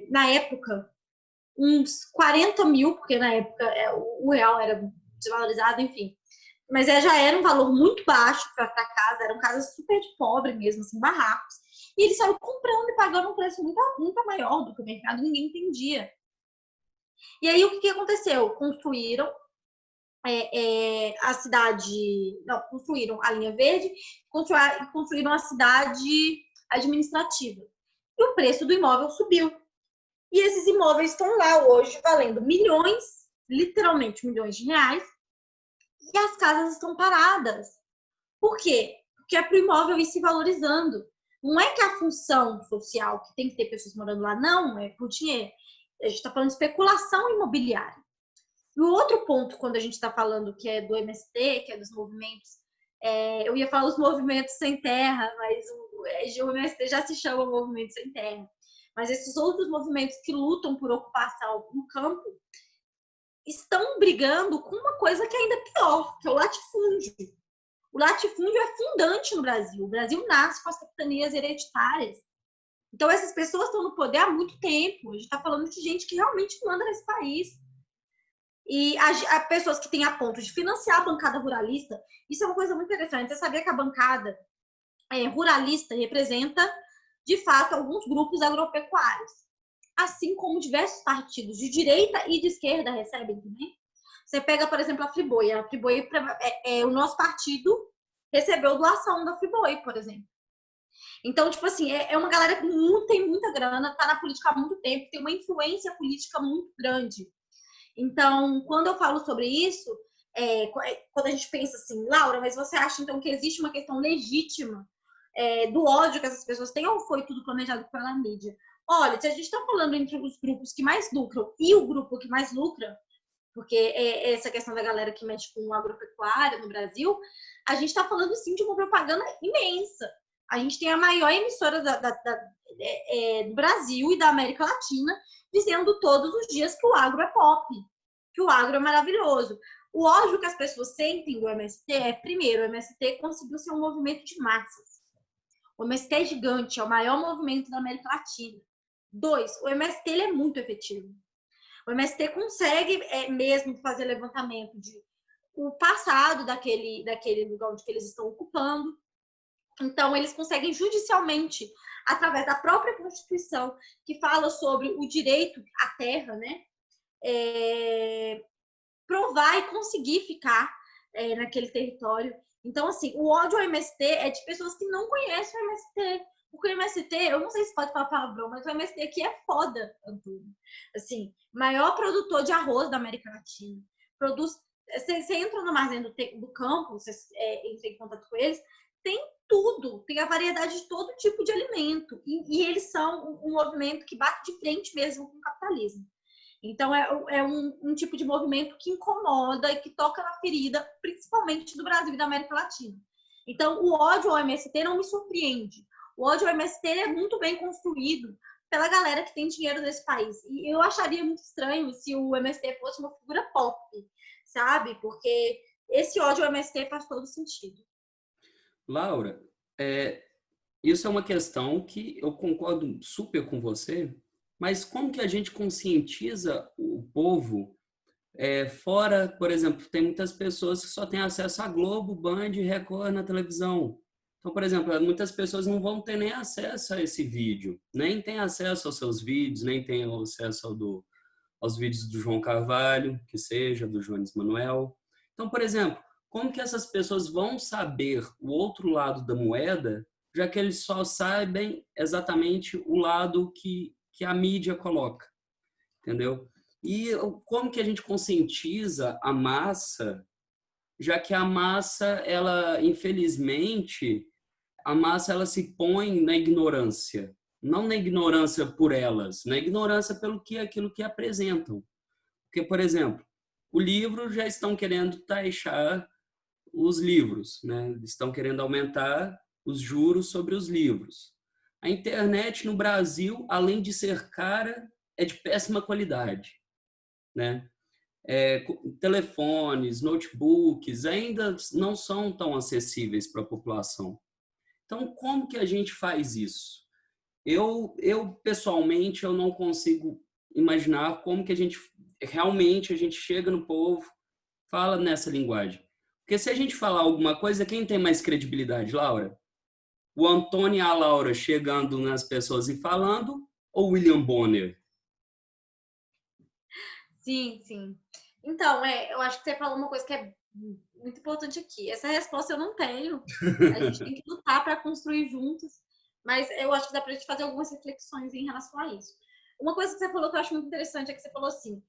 na época, uns 40 mil, porque na época o real era desvalorizado, enfim. Mas já era um valor muito baixo para casa, eram casas super de pobre mesmo, assim, barracos. E ele saiu comprando e pagando um preço muito maior do que o mercado, ninguém entendia. E aí, o que aconteceu? Construíram a cidade... Não, construíram a linha verde, construíram a cidade administrativa. E o preço do imóvel subiu. E esses imóveis estão lá hoje valendo milhões, literalmente milhões de reais, e as casas estão paradas. Por quê? Porque é para o imóvel ir se valorizando. Não é que a função social que tem que ter pessoas morando lá, não, é por dinheiro. A gente está falando de especulação imobiliária. E o outro ponto, quando a gente está falando que é do MST, que é dos movimentos, eu ia falar os movimentos sem terra, mas o MST já se chama movimento sem terra. Mas esses outros movimentos que lutam por ocupação no campo estão brigando com uma coisa que é ainda pior, que é o latifúndio. O latifúndio é fundante no Brasil. O Brasil nasce com as capitanias hereditárias. Então, essas pessoas estão no poder há muito tempo. A gente está falando de gente que realmente manda nesse país. E há pessoas que têm a ponto de financiar a bancada ruralista. Isso é uma coisa muito interessante. Você sabia que a bancada ruralista representa, de fato, alguns grupos agropecuários. Assim como diversos partidos de direita e de esquerda recebem também. Você pega, por exemplo, a Friboi. A Friboi, o nosso partido recebeu doação da Friboi, por exemplo. Então, tipo assim, é uma galera que tem muita grana, tá na política há muito tempo, tem uma influência política muito grande. Então, quando eu falo sobre isso, quando a gente pensa assim, Laura, mas você acha então que existe uma questão legítima do ódio que essas pessoas têm ou foi tudo planejado pela mídia? Olha, se a gente está falando entre os grupos que mais lucram e o grupo que mais lucra, porque essa questão da galera que mexe com o agropecuário no Brasil, a gente está falando sim de uma propaganda imensa. A gente tem a maior emissora do Brasil e da América Latina dizendo todos os dias que o agro é pop, que o agro é maravilhoso. O ódio que as pessoas sentem do MST primeiro, o MST conseguiu ser um movimento de massas. O MST é gigante, é o maior movimento da América Latina. 2, o MST ele é muito efetivo. O MST consegue mesmo fazer levantamento de o passado daquele lugar onde eles estão ocupando. Então, eles conseguem judicialmente, através da própria Constituição, que fala sobre o direito à terra, né? Provar e conseguir ficar naquele território. Então, assim, o ódio ao MST é de pessoas que não conhecem o MST. Porque o MST, eu não sei se pode falar palavrão, mas o MST aqui é foda, Antônio. Assim, maior produtor de arroz da América Latina. Produz. Você entra no armazém do campo, você entra em contato com eles, tem tudo, tem a variedade de todo tipo de alimento. E eles são um movimento que bate de frente mesmo com o capitalismo. Então, é um tipo de movimento que incomoda e que toca na ferida, principalmente do Brasil e da América Latina. Então, o ódio ao MST não me surpreende. O ódio ao MST é muito bem construído pela galera que tem dinheiro nesse país. E eu acharia muito estranho se o MST fosse uma figura pop, sabe? Porque esse ódio ao MST faz todo sentido. Laura, isso é uma questão que eu concordo super com você, mas como que a gente conscientiza o povo fora, por exemplo, tem muitas pessoas que só têm acesso a Globo, Band e Record na televisão. Então, por exemplo, muitas pessoas não vão ter nem acesso a esse vídeo, nem tem acesso aos seus vídeos, nem tem acesso aos vídeos do João Carvalho, que seja, do Jones Manuel. Então, por exemplo, como que essas pessoas vão saber o outro lado da moeda, já que eles só sabem exatamente o lado que a mídia coloca, entendeu? E como que a gente conscientiza a massa, já que a massa, ela, infelizmente, a massa ela se põe na ignorância, não na ignorância por elas, na ignorância pelo que aquilo que apresentam. Porque, por exemplo, o livro já estão querendo taxar os livros, né? Estão querendo aumentar os juros sobre os livros. A internet no Brasil, além de ser cara, é de péssima qualidade, né? Telefones, notebooks ainda não são tão acessíveis para a população. Então, como que a gente faz isso? Eu pessoalmente, eu não consigo imaginar como que a gente chega no povo, fala nessa linguagem. Porque se a gente falar alguma coisa, quem tem mais credibilidade, Laura? O Antônio e a Laura chegando nas pessoas e falando, ou William Bonner? Sim, sim. Então, eu acho que você falou uma coisa que é muito importante aqui. Essa resposta eu não tenho. A gente tem que lutar para construir juntos, mas eu acho que dá para a gente fazer algumas reflexões em relação a isso. Uma coisa que você falou que eu acho muito interessante é que você falou assim: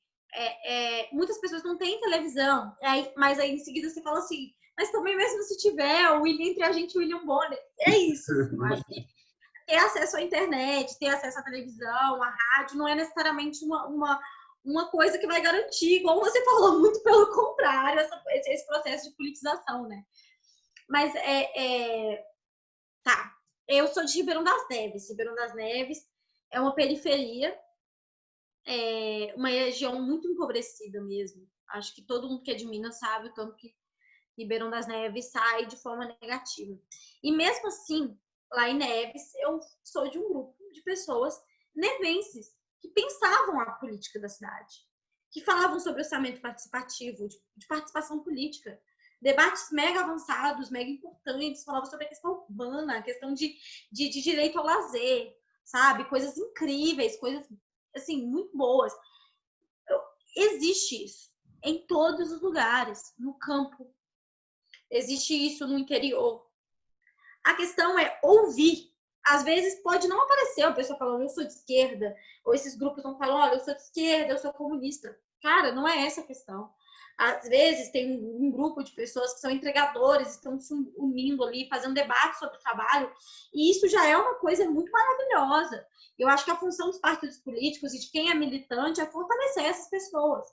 muitas pessoas não têm televisão, mas aí em seguida você fala assim, mas também mesmo se tiver, o William, entre a gente e o William Bonner, é isso. Eu acho que ter acesso à internet, ter acesso à televisão, à rádio, não é necessariamente uma coisa que vai garantir, igual você falou, muito pelo contrário, esse processo de politização, né? Mas tá. Eu sou de Ribeirão das Neves. Ribeirão das Neves é uma periferia, uma região muito empobrecida mesmo. Acho que todo mundo que é de Minas sabe o tanto que Ribeirão das Neves sai de forma negativa. E mesmo assim, lá em Neves, eu sou de um grupo de pessoas nevenses que pensavam a política da cidade, que falavam sobre orçamento participativo, de participação política, debates mega avançados, mega importantes, falavam sobre a questão urbana, a questão de direito ao lazer, sabe? Coisas incríveis, coisas, assim, muito boas. Existe isso em todos os lugares, no campo. Existe isso no interior. A questão é ouvir. Às vezes pode não aparecer a pessoa falando eu sou de esquerda, ou esses grupos vão falar, olha, eu sou de esquerda, eu sou comunista. Cara, não é essa a questão. Às vezes tem um grupo de pessoas que são entregadores, estão se unindo ali, fazendo debate sobre o trabalho, e isso já é uma coisa muito maravilhosa. Eu acho que a função dos partidos políticos e de quem é militante é fortalecer essas pessoas,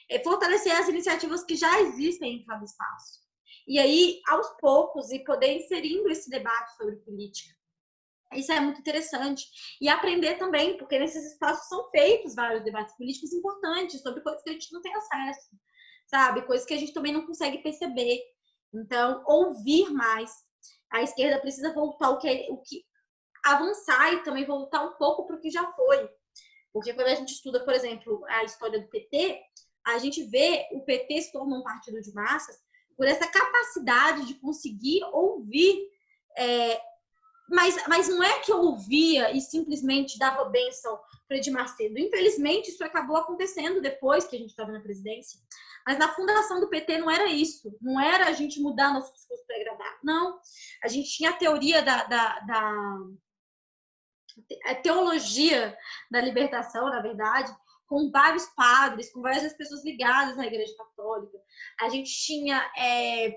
é fortalecer as iniciativas que já existem em cada espaço. E aí, aos poucos, e poder inserindo esse debate sobre política. Isso é muito interessante. E aprender também, porque nesses espaços são feitos vários debates políticos importantes sobre coisas que a gente não tem acesso, sabe? Coisas que a gente também não consegue perceber. Então, ouvir mais. A esquerda precisa voltar o que avançar e também voltar um pouco para o que já foi. Porque quando a gente estuda, por exemplo, a história do PT, a gente vê o PT se tornou um partido de massas por essa capacidade de conseguir ouvir, mas não é que eu ouvia e simplesmente dava bênção para Edir Macedo. Infelizmente, isso acabou acontecendo depois que a gente estava na presidência. Mas na fundação do PT não era isso. Não era a gente mudar nosso discurso para agradar. Não. A gente tinha a teoria a teologia da libertação, na verdade, com vários padres, com várias pessoas ligadas na Igreja Católica. A gente tinha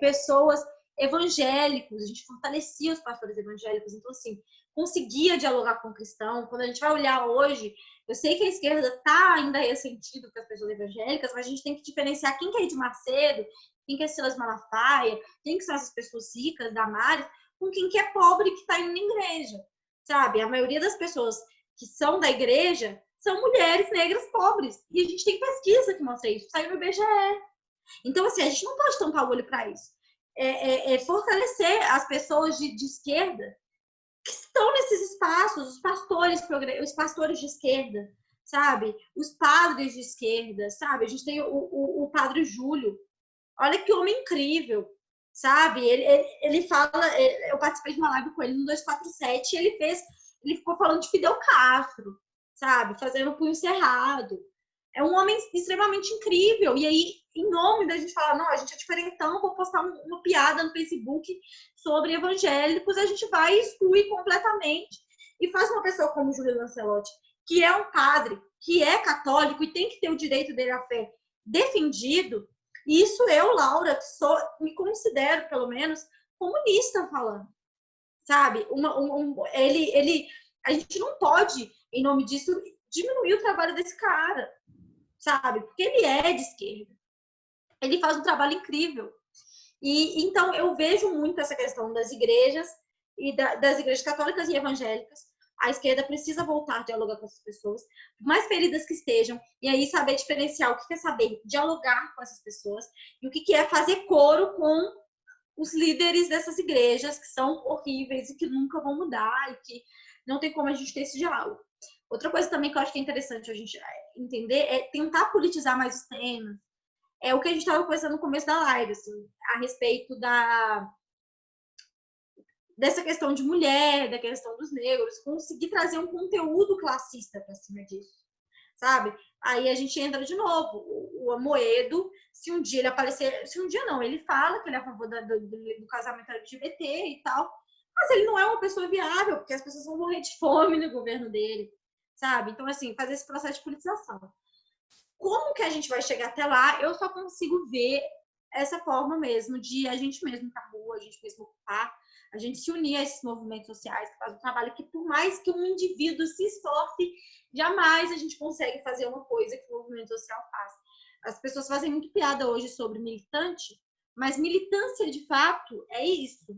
pessoas evangélicos, a gente fortalecia os pastores evangélicos, então, assim, conseguia dialogar com o cristão. Quando a gente vai olhar hoje, eu sei que a esquerda está ainda ressentida com as pessoas evangélicas, mas a gente tem que diferenciar quem que é Edir Macedo, quem que é Silas Malafaia, quem que são essas pessoas ricas, Damares, com quem que é pobre que está indo na igreja, sabe? A maioria das pessoas que são da igreja são mulheres negras pobres. E a gente tem pesquisa que mostra isso. Saiu no IBGE. Então, assim, a gente não pode tampar o olho para isso. Fortalecer as pessoas de esquerda que estão nesses espaços, os pastores de esquerda, sabe? Os padres de esquerda, sabe? A gente tem o padre Júlio. Olha que homem incrível, sabe? Ele fala... eu participei de uma live com ele no 247 e ele ficou falando de Fidel Castro, sabe? Fazendo punho cerrado. É um homem extremamente incrível. E aí, em nome da gente falar, não, a gente é diferentão, vou postar uma piada no Facebook sobre evangélicos, a gente vai e exclui completamente. E faz uma pessoa como Júlio Lancelotti, que é um padre, que é católico e tem que ter o direito dele à fé defendido. E isso eu, Laura, que sou, me considero, pelo menos, comunista falando. Sabe? A gente não pode, em nome disso, diminuir o trabalho desse cara, sabe? Porque ele é de esquerda. Ele faz um trabalho incrível. E então eu vejo muito essa questão das igrejas e das igrejas católicas e evangélicas. A esquerda precisa voltar a dialogar com essas pessoas, por mais feridas que estejam, e aí saber diferenciar o que é saber dialogar com essas pessoas e o que é fazer coro com os líderes dessas igrejas que são horríveis e que nunca vão mudar e que não tem como a gente ter esse diálogo. Outra coisa também que eu acho que é interessante a gente entender é tentar politizar mais os temas. É o que a gente estava conversando no começo da live, assim, a respeito dessa questão de mulher, da questão dos negros, conseguir trazer um conteúdo classista para cima disso, sabe? Aí a gente entra de novo. O Amoedo, se um dia ele aparecer, se um dia não, ele fala que ele é a favor do casamento LGBT e tal, mas ele não é uma pessoa viável, porque as pessoas vão morrer de fome no governo dele, sabe? Então, assim, fazer esse processo de politização. Como que a gente vai chegar até lá? Eu só consigo ver essa forma mesmo de a gente mesmo ir pra rua, a gente mesmo ocupar, a gente se unir a esses movimentos sociais que fazem um trabalho que, por mais que um indivíduo se esforce, jamais a gente consegue fazer uma coisa que o movimento social faz. As pessoas fazem muito piada hoje sobre militante, mas militância, de fato, é isso.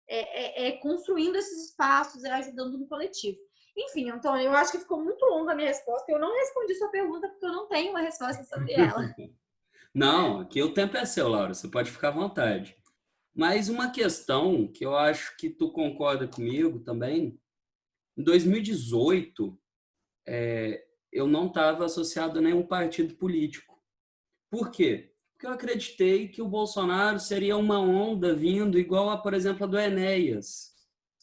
É construindo esses espaços, é ajudando no coletivo. Enfim, Antônio, eu acho que ficou muito longa a minha resposta. Eu não respondi sua pergunta porque eu não tenho uma resposta sobre ela. Não, aqui o tempo é seu, Laura. Você pode ficar à vontade. Mas uma questão que eu acho que tu concorda comigo também, em 2018, eu não estava associado a nenhum partido político. Por quê? Porque eu acreditei que o Bolsonaro seria uma onda vindo igual a, por exemplo, a do Enéas,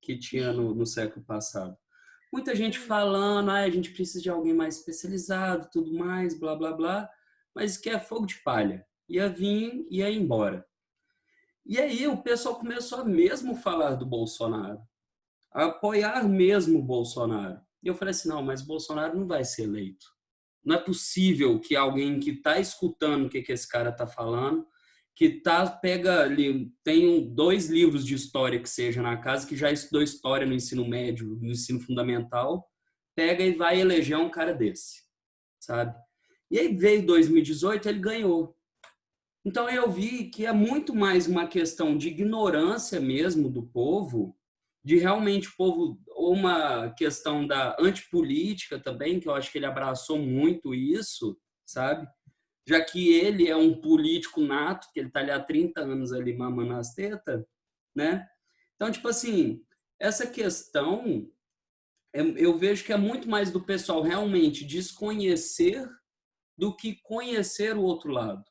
que tinha no século passado. Muita gente falando, a gente precisa de alguém mais especializado, tudo mais, blá, blá, blá, mas que é fogo de palha. Ia vir, ia embora. E aí o pessoal começou a mesmo falar do Bolsonaro, a apoiar mesmo o Bolsonaro. E eu falei assim, não, mas Bolsonaro não vai ser eleito. Não é possível que alguém que está escutando o que esse cara está falando, pega ali, tem 2 livros de história que seja na casa, que já estudou história no ensino médio, no ensino fundamental, pega e vai eleger um cara desse, sabe? E aí veio 2018, ele ganhou. Então eu vi que é muito mais uma questão de ignorância mesmo do povo, de realmente o povo, ou uma questão da antipolítica também, que eu acho que ele abraçou muito isso, sabe? Já que ele é um político nato, que ele está ali há 30 anos ali mamando as tetas, né? Então, tipo assim, essa questão, eu vejo que é muito mais do pessoal realmente desconhecer do que conhecer o outro lado.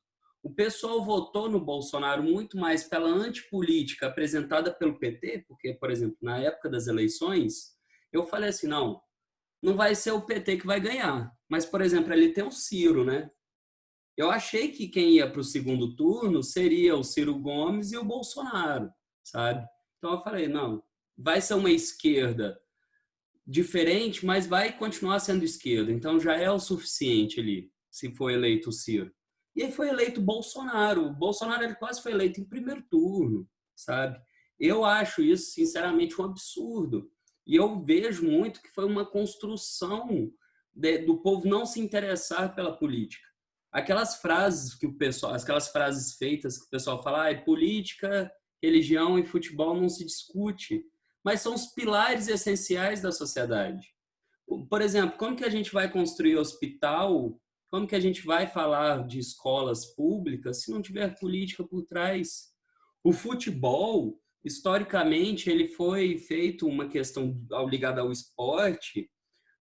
O pessoal votou no Bolsonaro muito mais pela antipolítica apresentada pelo PT, porque, por exemplo, na época das eleições, eu falei assim, não vai ser o PT que vai ganhar. Mas, por exemplo, ele tem o Ciro, né? Eu achei que quem ia para o segundo turno seria o Ciro Gomes e o Bolsonaro, sabe? Então eu falei, não, vai ser uma esquerda diferente, mas vai continuar sendo esquerda. Então já é o suficiente ali, se for eleito o Ciro. E aí foi eleito o Bolsonaro. O Bolsonaro ele quase foi eleito em primeiro turno, sabe? Eu acho isso, sinceramente, um absurdo. E eu vejo muito que foi uma construção do povo não se interessar pela política. Aquelas frases que o pessoal, aquelas frases feitas que o pessoal fala, política, religião e futebol não se discute, mas são os pilares essenciais da sociedade. Por exemplo, como que a gente vai construir hospital? Como que a gente vai falar de escolas públicas se não tiver política por trás? O futebol, historicamente, ele foi feito uma questão ligada ao esporte,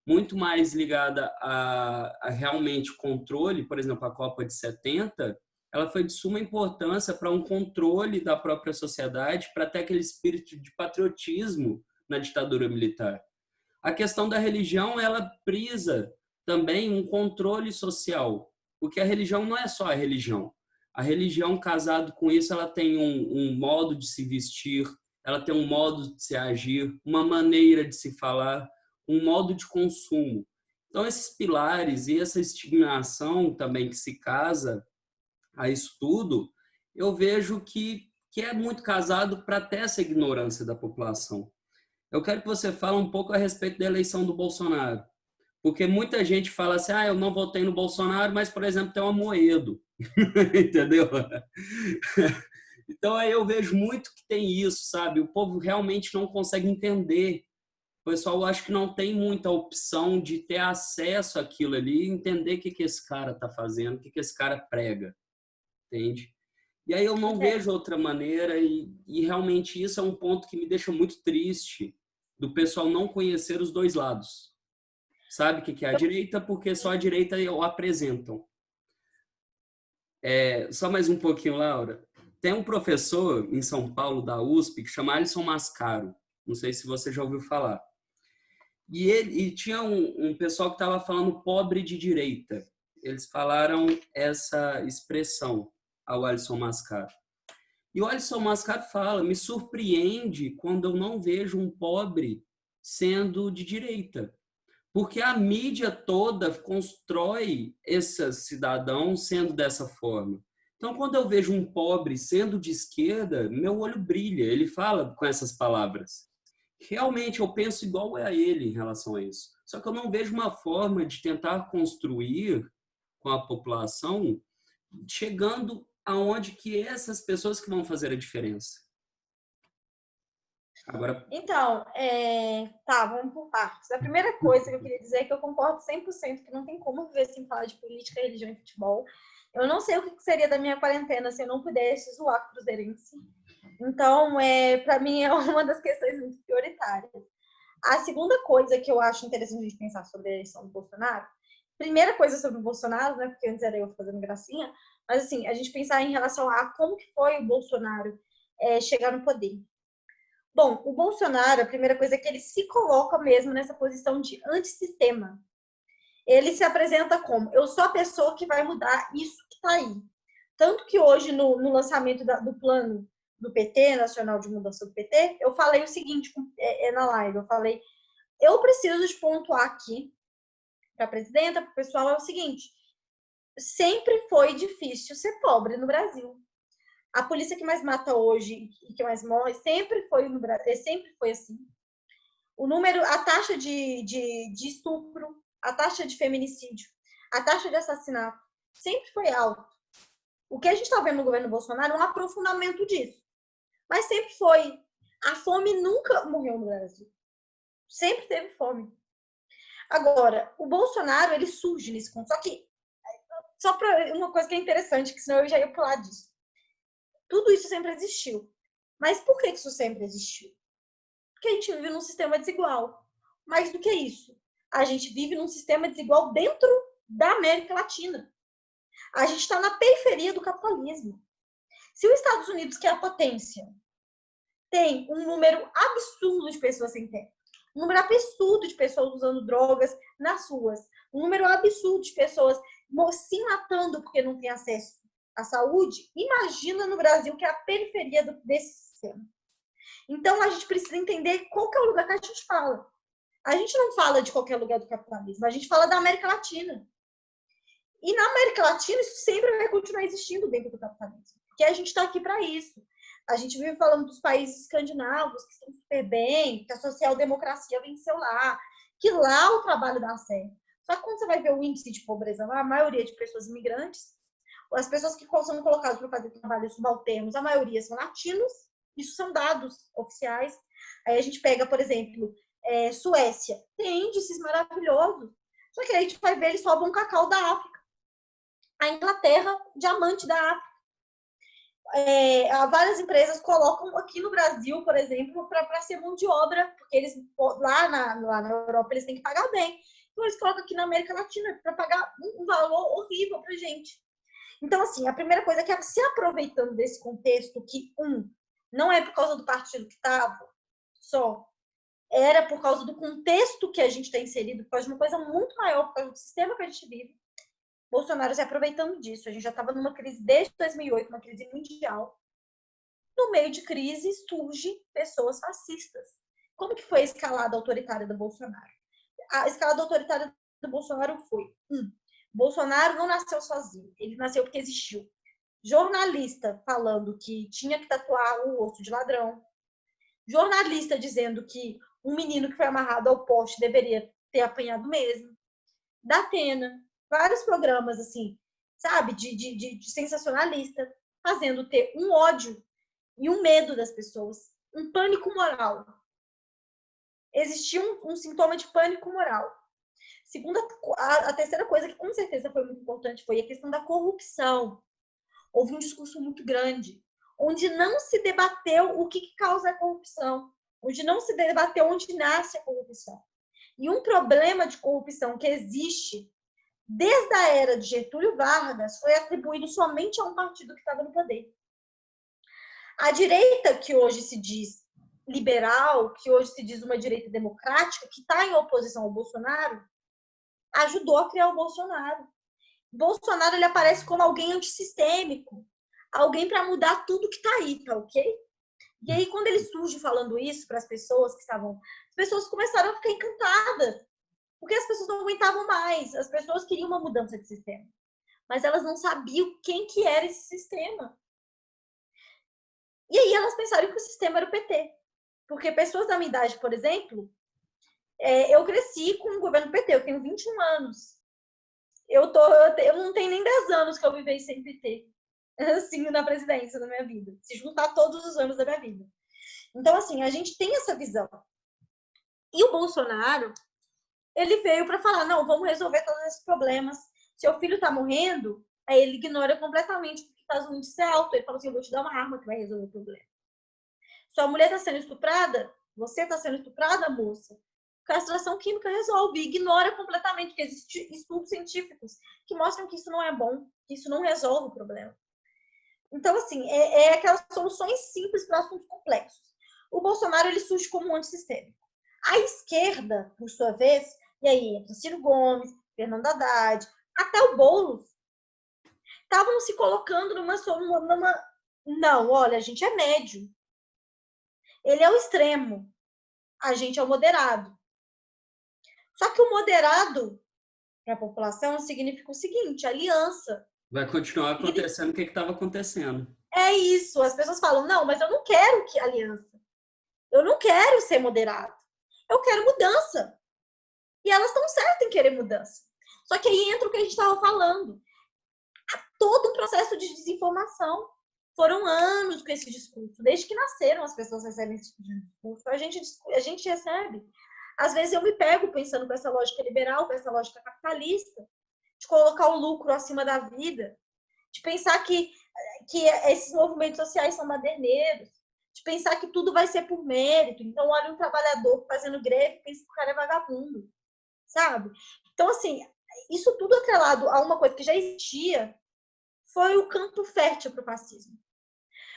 muito mais ligada a realmente controle, por exemplo, a Copa de 70, ela foi de suma importância para um controle da própria sociedade, para ter aquele espírito de patriotismo na ditadura militar. A questão da religião, ela prisa também um controle social, porque a religião não é só a religião. A religião, casado com isso, ela tem um modo de se vestir, ela tem um modo de se agir, uma maneira de se falar, um modo de consumo. Então, esses pilares e essa estigmação também que se casa a isso tudo, eu vejo que é muito casado para ter essa ignorância da população. Eu quero que você fale um pouco a respeito da eleição do Bolsonaro. Porque muita gente fala assim, eu não votei no Bolsonaro, mas, por exemplo, tem um Amoedo. Entendeu? Então, aí eu vejo muito que tem isso, sabe? O povo realmente não consegue entender. O pessoal acho que não tem muita opção de ter acesso àquilo ali e entender o que esse cara está fazendo, o que esse cara prega, entende? E aí eu não vejo outra maneira e realmente isso é um ponto que me deixa muito triste do pessoal não conhecer os dois lados. Sabe o que é a direita? Porque só a direita o apresentam. Só mais um pouquinho, Laura. Tem um professor em São Paulo, da USP, que chama Alisson Mascaro. Não sei se você já ouviu falar. E tinha um pessoal que estava falando pobre de direita. Eles falaram essa expressão ao Alisson Mascaro. E o Alisson Mascaro fala, me surpreende quando eu não vejo um pobre sendo de direita. Porque a mídia toda constrói esse cidadão sendo dessa forma. Então, quando eu vejo um pobre sendo de esquerda, meu olho brilha. Ele fala com essas palavras. Realmente, eu penso igual a ele em relação a isso. Só que eu não vejo uma forma de tentar construir com a população, chegando aonde que essas pessoas que vão fazer a diferença. Agora, Então, tá, vamos por partes. A primeira coisa que eu queria dizer é que eu concordo 100% que não tem como viver sem falar de política, religião e futebol. Eu não sei o que seria da minha quarentena se eu não pudesse zoar cruzeirense. Então, para mim, é uma das questões muito prioritárias. A segunda coisa que eu acho interessante a gente pensar sobre a eleição do Bolsonaro, primeira coisa sobre o Bolsonaro, né, porque antes era eu fazendo gracinha, mas assim, a gente pensar em relação a como que foi o Bolsonaro chegar no poder. Bom, o Bolsonaro, a primeira coisa é que ele se coloca mesmo nessa posição de antissistema. Ele se apresenta como, eu sou a pessoa que vai mudar isso que está aí. Tanto que hoje, no lançamento do plano do PT, Nacional de Mudança do PT, eu falei o seguinte na live, eu falei, eu preciso de pontuar aqui para a presidenta, para o pessoal, é o seguinte, sempre foi difícil ser pobre no Brasil. A polícia que mais mata hoje e que mais morre sempre foi no Brasil, sempre foi assim. O número, a taxa de estupro, a taxa de feminicídio, a taxa de assassinato sempre foi alta. O que a gente está vendo no governo Bolsonaro é um aprofundamento disso. Mas sempre foi. A fome nunca morreu no Brasil. Sempre teve fome. Agora, o Bolsonaro, ele surge nesse ponto. Só para uma coisa que é interessante, que senão eu já ia pular disso. Tudo isso sempre existiu. Mas por que isso sempre existiu? Porque a gente vive num sistema desigual. Mais do que isso, a gente vive num sistema desigual dentro da América Latina. A gente está na periferia do capitalismo. Se os Estados Unidos, que é a potência, tem um número absurdo de pessoas sem teto, um número absurdo de pessoas usando drogas nas ruas, um número absurdo de pessoas se matando porque não tem acesso à saúde, imagina no Brasil, que é a periferia desse sistema. Então, a gente precisa entender qual que é o lugar que a gente fala. A gente não fala de qualquer lugar do capitalismo, a gente fala da América Latina. E na América Latina, isso sempre vai continuar existindo dentro do capitalismo, porque a gente está aqui para isso. A gente vive falando dos países escandinavos, que estão super bem, que a social-democracia venceu lá, que lá o trabalho dá certo. Só que quando você vai ver o índice de pobreza lá, a maioria de pessoas imigrantes, as pessoas que são colocadas para fazer trabalhos subalternos, a maioria são latinos, isso são dados oficiais. Aí a gente pega, por exemplo, Suécia, tem índices maravilhosos, só que aí a gente vai ver, eles roubam cacau da África. A Inglaterra, diamante da África. Várias empresas colocam aqui no Brasil, por exemplo, para ser mão de obra, porque eles lá na Europa eles têm que pagar bem. Então eles colocam aqui na América Latina para pagar um valor horrível para gente. Então, assim, a primeira coisa é que se aproveitando desse contexto, que não é por causa do partido que estava só, era por causa do contexto que a gente está inserido, por causa de uma coisa muito maior, por causa do sistema que a gente vive. Bolsonaro se aproveitando disso. A gente já estava numa crise desde 2008, uma crise mundial. No meio de crise, surgem pessoas fascistas. Como que foi a escalada autoritária do Bolsonaro? A escalada autoritária do Bolsonaro foi: Bolsonaro não nasceu sozinho, ele nasceu porque existiu jornalista falando que tinha que tatuar o osso de ladrão, jornalista dizendo que um menino que foi amarrado ao poste deveria ter apanhado mesmo, da Atena, vários programas assim, sabe, de sensacionalista, fazendo ter um ódio e um medo das pessoas, um pânico moral. Existia um sintoma de pânico moral. Segunda, a terceira coisa que com certeza foi muito importante foi a questão da corrupção. Houve um discurso muito grande, onde não se debateu o que causa a corrupção, onde não se debateu onde nasce a corrupção. E um problema de corrupção que existe desde a era de Getúlio Vargas foi atribuído somente a um partido que estava no poder. A direita, que hoje se diz liberal, que hoje se diz uma direita democrática, que está em oposição ao Bolsonaro, ajudou a criar o Bolsonaro. Bolsonaro, ele aparece como alguém antissistêmico, alguém para mudar tudo que está aí, tá ok? E aí, quando ele surge falando isso para as pessoas que estavam... As pessoas começaram a ficar encantadas, porque as pessoas não aguentavam mais, as pessoas queriam uma mudança de sistema, mas elas não sabiam quem que era esse sistema. E aí elas pensaram que o sistema era o PT. Porque pessoas da minha idade, por exemplo, eu cresci com o governo PT, eu tenho 21 anos. Eu não tenho nem 10 anos que eu vivei sem PT, assim, na presidência da minha vida. Se juntar todos os anos da minha vida. Então, assim, a gente tem essa visão. E o Bolsonaro, ele veio para falar, não, vamos resolver todos esses problemas. Seu filho tá morrendo, aí ele ignora completamente porque faz um índice alto. Ele fala assim, eu vou te dar uma arma que vai resolver o problema. Sua mulher está sendo estuprada? Você está sendo estuprada, moça? Castração química resolve, ignora completamente, porque existem estudos científicos que mostram que isso não é bom, que isso não resolve o problema. Então, assim, é aquelas soluções simples para assuntos complexos. O Bolsonaro, ele surge como um antissistêmico. A esquerda, por sua vez, e aí entra Ciro Gomes, Fernando Haddad, até o Boulos, estavam se colocando numa... Não, olha, a gente é médio. Ele é o extremo. A gente é o moderado. Só que o moderado para a população significa o seguinte, aliança. Vai continuar acontecendo o que estava acontecendo. É isso. As pessoas falam, não, mas eu não quero que aliança. Eu não quero ser moderado. Eu quero mudança. E elas estão certas em querer mudança. Só que aí entra o que a gente estava falando. Há todo um processo de desinformação. Foram anos com esse discurso. Desde que nasceram, as pessoas recebem esse tipo de discurso. A gente recebe. Às vezes eu me pego pensando com essa lógica liberal, com essa lógica capitalista, de colocar o lucro acima da vida, de pensar que esses movimentos sociais são maderneiros, de pensar que tudo vai ser por mérito. Então, olha um trabalhador fazendo greve e pensa que o cara é vagabundo, sabe? Então, assim, isso tudo atrelado a uma coisa que já existia, foi o campo fértil para o fascismo.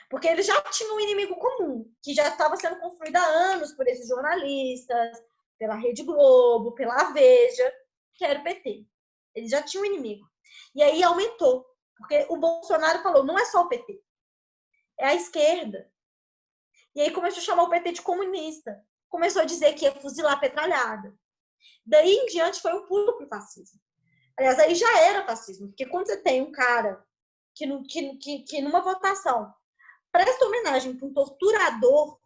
Porque eles já tinham um inimigo comum, que já estava sendo construído há anos por esses jornalistas, pela Rede Globo, pela Veja, que era o PT. Eles já tinham um inimigo. E aí aumentou. Porque o Bolsonaro falou, não é só o PT, é a esquerda. E aí começou a chamar o PT de comunista. Começou a dizer que ia fuzilar a petralhada. Daí em diante foi um pulo para o fascismo. Aliás, aí já era fascismo. Porque quando você tem um cara que numa votação presta homenagem para um torturador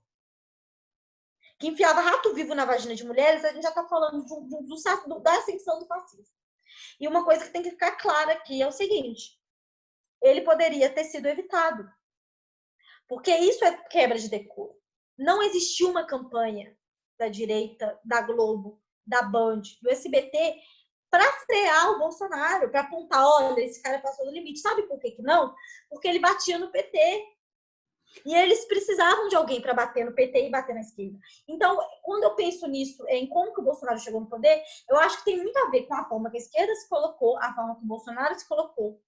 que enfiava rato vivo na vagina de mulheres, a gente já está falando da ascensão do fascismo. E uma coisa que tem que ficar clara aqui é o seguinte, ele poderia ter sido evitado. Porque isso é quebra de decoro. Não existiu uma campanha da direita, da Globo, da Band, do SBT, para frear o Bolsonaro, para apontar, olha, esse cara passou do limite. Sabe por que não? Porque ele batia no PT. E eles precisavam de alguém para bater no PT e bater na esquerda. Então, quando eu penso nisso, em como que o Bolsonaro chegou no poder, eu acho que tem muito a ver com a forma que a esquerda se colocou, a forma que o Bolsonaro se colocou.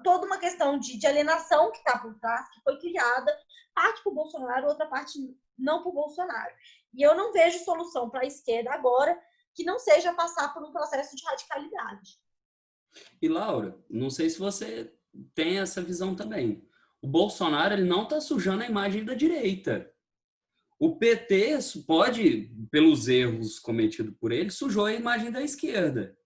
toda uma questão de alienação que está por trás, que foi criada, parte por Bolsonaro, outra parte não por Bolsonaro. E eu não vejo solução para a esquerda agora que não seja passar por um processo de radicalidade. E, Laura, não sei se você tem essa visão também. O Bolsonaro ele não está sujando a imagem da direita. O PT pode, pelos erros cometidos por ele, sujou a imagem da esquerda,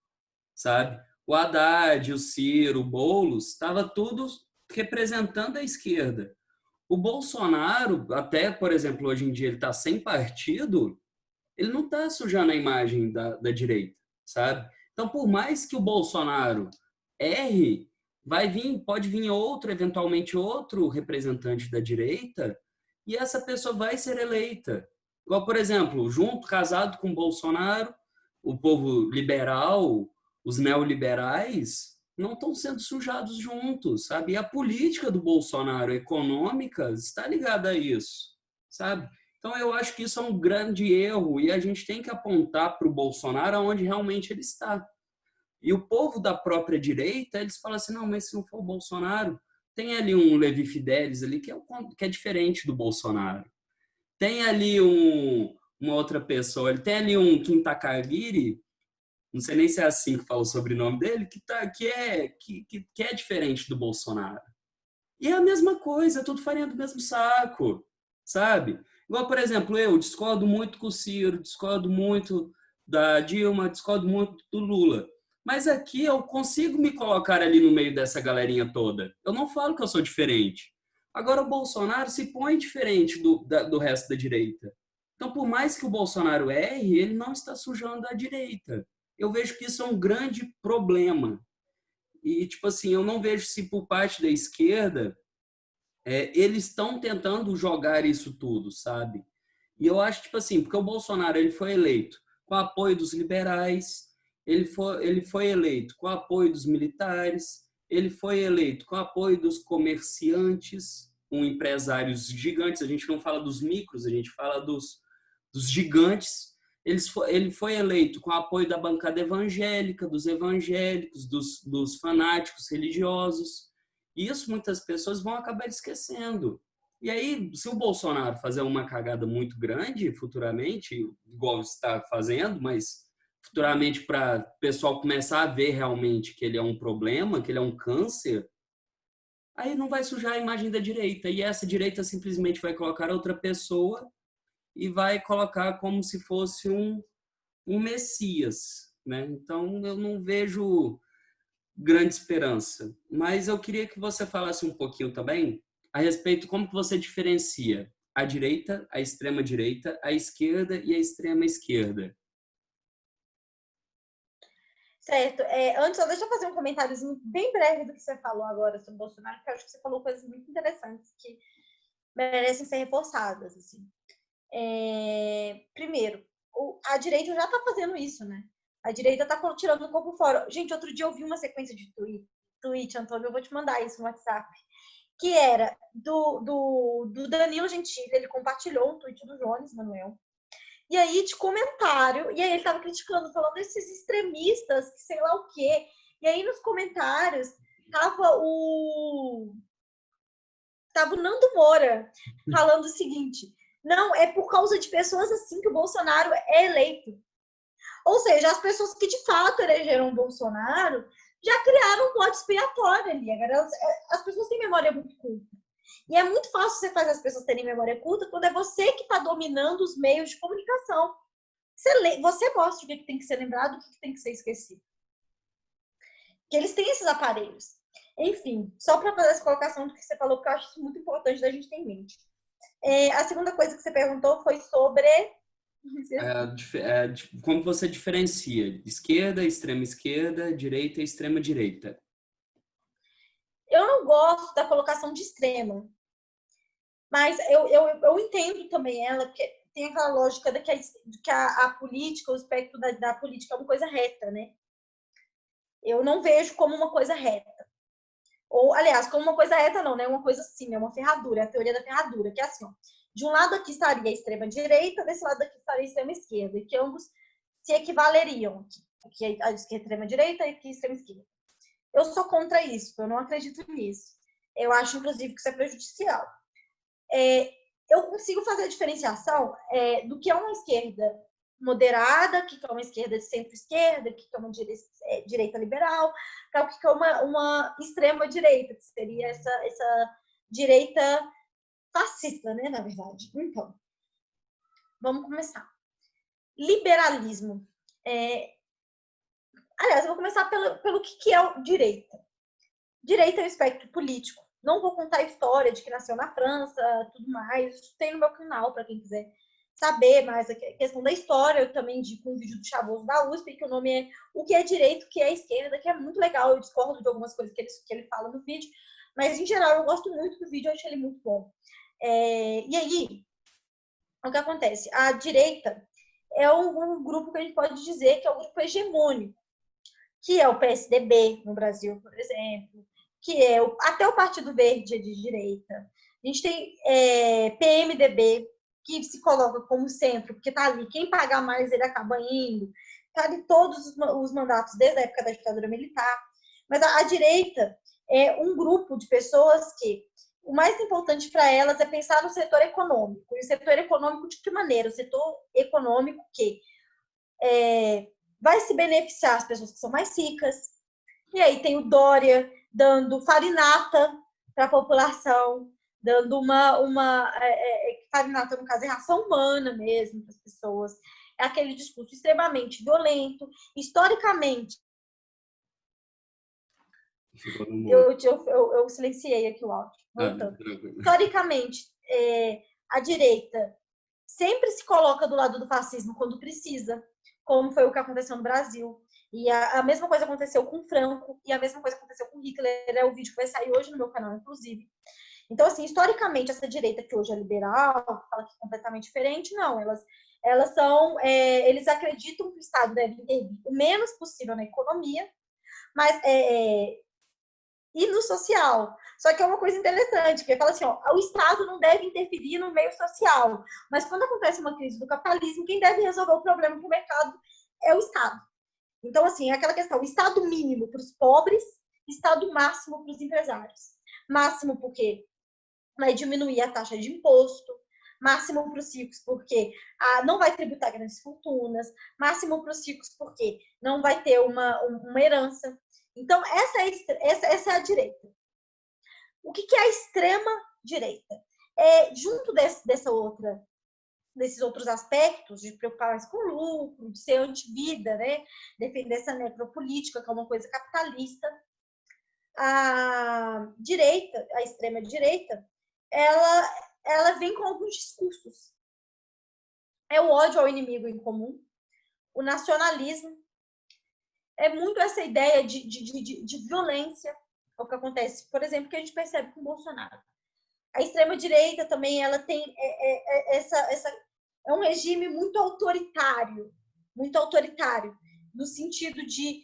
sabe? O Haddad, o Ciro, o Boulos, estava tudo representando a esquerda. O Bolsonaro, até, por exemplo, hoje em dia ele está sem partido, ele não está sujando a imagem da direita, sabe? Então, por mais que o Bolsonaro erre, pode vir outro, eventualmente outro representante da direita, e essa pessoa vai ser eleita. Igual, por exemplo, casado com o Bolsonaro, o povo liberal, os neoliberais, não estão sendo sujados juntos, sabe? E a política do Bolsonaro econômica está ligada a isso, sabe? Então, eu acho que isso é um grande erro e a gente tem que apontar para o Bolsonaro onde realmente ele está. E o povo da própria direita, eles falam assim, não, mas se não for o Bolsonaro, tem ali um Levi Fidelis ali que é diferente do Bolsonaro. Tem ali uma outra pessoa, ele tem ali um Kim Kataguiri, não sei nem se é assim que fala o sobrenome dele, que é diferente do Bolsonaro. E é a mesma coisa, é tudo farinha do mesmo saco, sabe? Igual, por exemplo, eu discordo muito com o Ciro, discordo muito da Dilma, discordo muito do Lula. Mas aqui eu consigo me colocar ali no meio dessa galerinha toda. Eu não falo que eu sou diferente. Agora o Bolsonaro se põe diferente do resto da direita. Então, por mais que o Bolsonaro erre, ele não está sujando a direita. Eu vejo que isso é um grande problema. E, tipo assim, eu não vejo se por parte da esquerda eles estão tentando jogar isso tudo, sabe? E eu acho, tipo assim, porque o Bolsonaro ele foi eleito com o apoio dos liberais, ele foi eleito com o apoio dos militares, ele foi eleito com o apoio dos comerciantes, com empresários gigantes, a gente não fala dos micros, a gente fala dos gigantes. Ele foi eleito com o apoio da bancada evangélica, dos evangélicos, dos fanáticos religiosos. E isso muitas pessoas vão acabar esquecendo. E aí, se o Bolsonaro fazer uma cagada muito grande futuramente, igual está fazendo, mas futuramente para o pessoal começar a ver realmente que ele é um problema, que ele é um câncer, aí não vai sujar a imagem da direita. E essa direita simplesmente vai colocar outra pessoa e vai colocar como se fosse um Messias, né? Então, eu não vejo grande esperança. Mas eu queria que você falasse um pouquinho também a respeito de como que você diferencia a direita, a extrema-direita, a esquerda e a extrema-esquerda. Certo. Antes, só deixa eu fazer um comentáriozinho bem breve do que você falou agora sobre o Bolsonaro, porque eu acho que você falou coisas muito interessantes que merecem ser reforçadas. Assim. Primeiro, a direita já está fazendo isso, né? A direita está tirando o corpo fora. Gente, outro dia eu vi uma sequência de tweet, Antônio, eu vou te mandar isso no WhatsApp, que era do Danilo Gentili, ele compartilhou um tweet do Jones Manuel, e aí de comentário, e aí ele tava criticando, falando desses extremistas, que sei lá o quê, e aí nos comentários tava o Nando Moura falando o seguinte, não, é por causa de pessoas assim que o Bolsonaro é eleito. Ou seja, as pessoas que de fato elegeram o Bolsonaro já criaram um bode expiatório ali. As pessoas têm memória muito curta. E é muito fácil você fazer as pessoas terem memória curta quando é você que está dominando os meios de comunicação. Você mostra o que tem que ser lembrado e o que tem que ser esquecido. Que eles têm esses aparelhos. Enfim, só para fazer essa colocação do que você falou, porque eu acho isso muito importante da gente ter em mente. A segunda coisa que você perguntou foi sobre... Como você diferencia esquerda, extrema esquerda, direita e extrema direita? Eu não gosto da colocação de extrema, mas eu entendo também ela, porque tem aquela lógica de que a política, o espectro da política é uma coisa reta, né? Eu não vejo como uma coisa reta. Ou, aliás, como uma coisa reta não, né? Uma coisa assim, é uma ferradura, é a teoria da ferradura, que é assim, ó, de um lado aqui estaria a extrema-direita, desse lado aqui estaria a extrema-esquerda, e que ambos se equivaleriam, aqui a extrema-direita e aqui a extrema-esquerda. eu sou contra isso, eu não acredito nisso. Eu acho, inclusive, que isso é prejudicial. Eu consigo fazer a diferenciação do que é uma esquerda moderada, o que é uma esquerda de centro-esquerda, o que é uma direita liberal, para o que é uma extrema-direita, que seria essa direita fascista, né, na verdade. Então, vamos começar. Liberalismo. Aliás, eu vou começar pelo que é o direita. Direita é um espectro político. Não vou contar a história de que nasceu na França, tudo mais. Isso tem no meu canal, para quem quiser saber mais a questão da história. Eu também indico um vídeo do Chavoso da USP, que o nome é O que é Direito, o que é Esquerda, que é muito legal. Eu discordo de algumas coisas que ele fala no vídeo, mas, em geral, eu gosto muito do vídeo, eu acho ele muito bom. E aí, o que acontece? A direita é um grupo que a gente pode dizer que é um grupo hegemônico, que é o PSDB no Brasil, por exemplo, que é até o Partido Verde é de direita. A gente tem PMDB, que se coloca como centro, porque está ali, quem pagar mais ele acaba indo, está ali todos os mandatos desde a época da ditadura militar. Mas a direita é um grupo de pessoas que o mais importante para elas é pensar no setor econômico. E o setor econômico de que maneira? O setor econômico que vai se beneficiar as pessoas que são mais ricas. E aí tem o Dória dando farinata para a população, dando farinata, no caso, é ração humana mesmo para as pessoas. É aquele discurso extremamente violento. Historicamente, eu silenciei aqui o áudio. Historicamente, a direita sempre se coloca do lado do fascismo quando precisa, como foi o que aconteceu no Brasil. E a mesma coisa aconteceu com Franco, e a mesma coisa aconteceu com Hitler. É o vídeo que vai sair hoje no meu canal, inclusive. Então, assim, historicamente, essa direita que hoje é liberal, que fala que é completamente diferente, não. Elas são... eles acreditam que o Estado deve intervir o menos possível na economia, mas... e no social. Só que é uma coisa interessante, que fala assim, o Estado não deve interferir no meio social. Mas quando acontece uma crise do capitalismo, quem deve resolver o problema para o mercado é o Estado. Então, assim, é aquela questão, Estado mínimo para os pobres, Estado máximo para os empresários. Máximo porque vai diminuir a taxa de imposto, máximo para os ricos porque não vai tributar grandes fortunas, máximo para os ricos porque não vai ter uma herança. Então, essa é a direita. O que é a extrema-direita? Junto desses outros aspectos, de preocupar-se com lucro, de ser anti-vida, né? Defender essa necropolítica, que é uma coisa capitalista, a direita, a extrema-direita, ela vem com alguns discursos. É o ódio ao inimigo em comum, o nacionalismo, é muito essa ideia de violência, é o que acontece, por exemplo, que a gente percebe com o Bolsonaro. A extrema-direita também, ela tem é um regime muito autoritário, no sentido de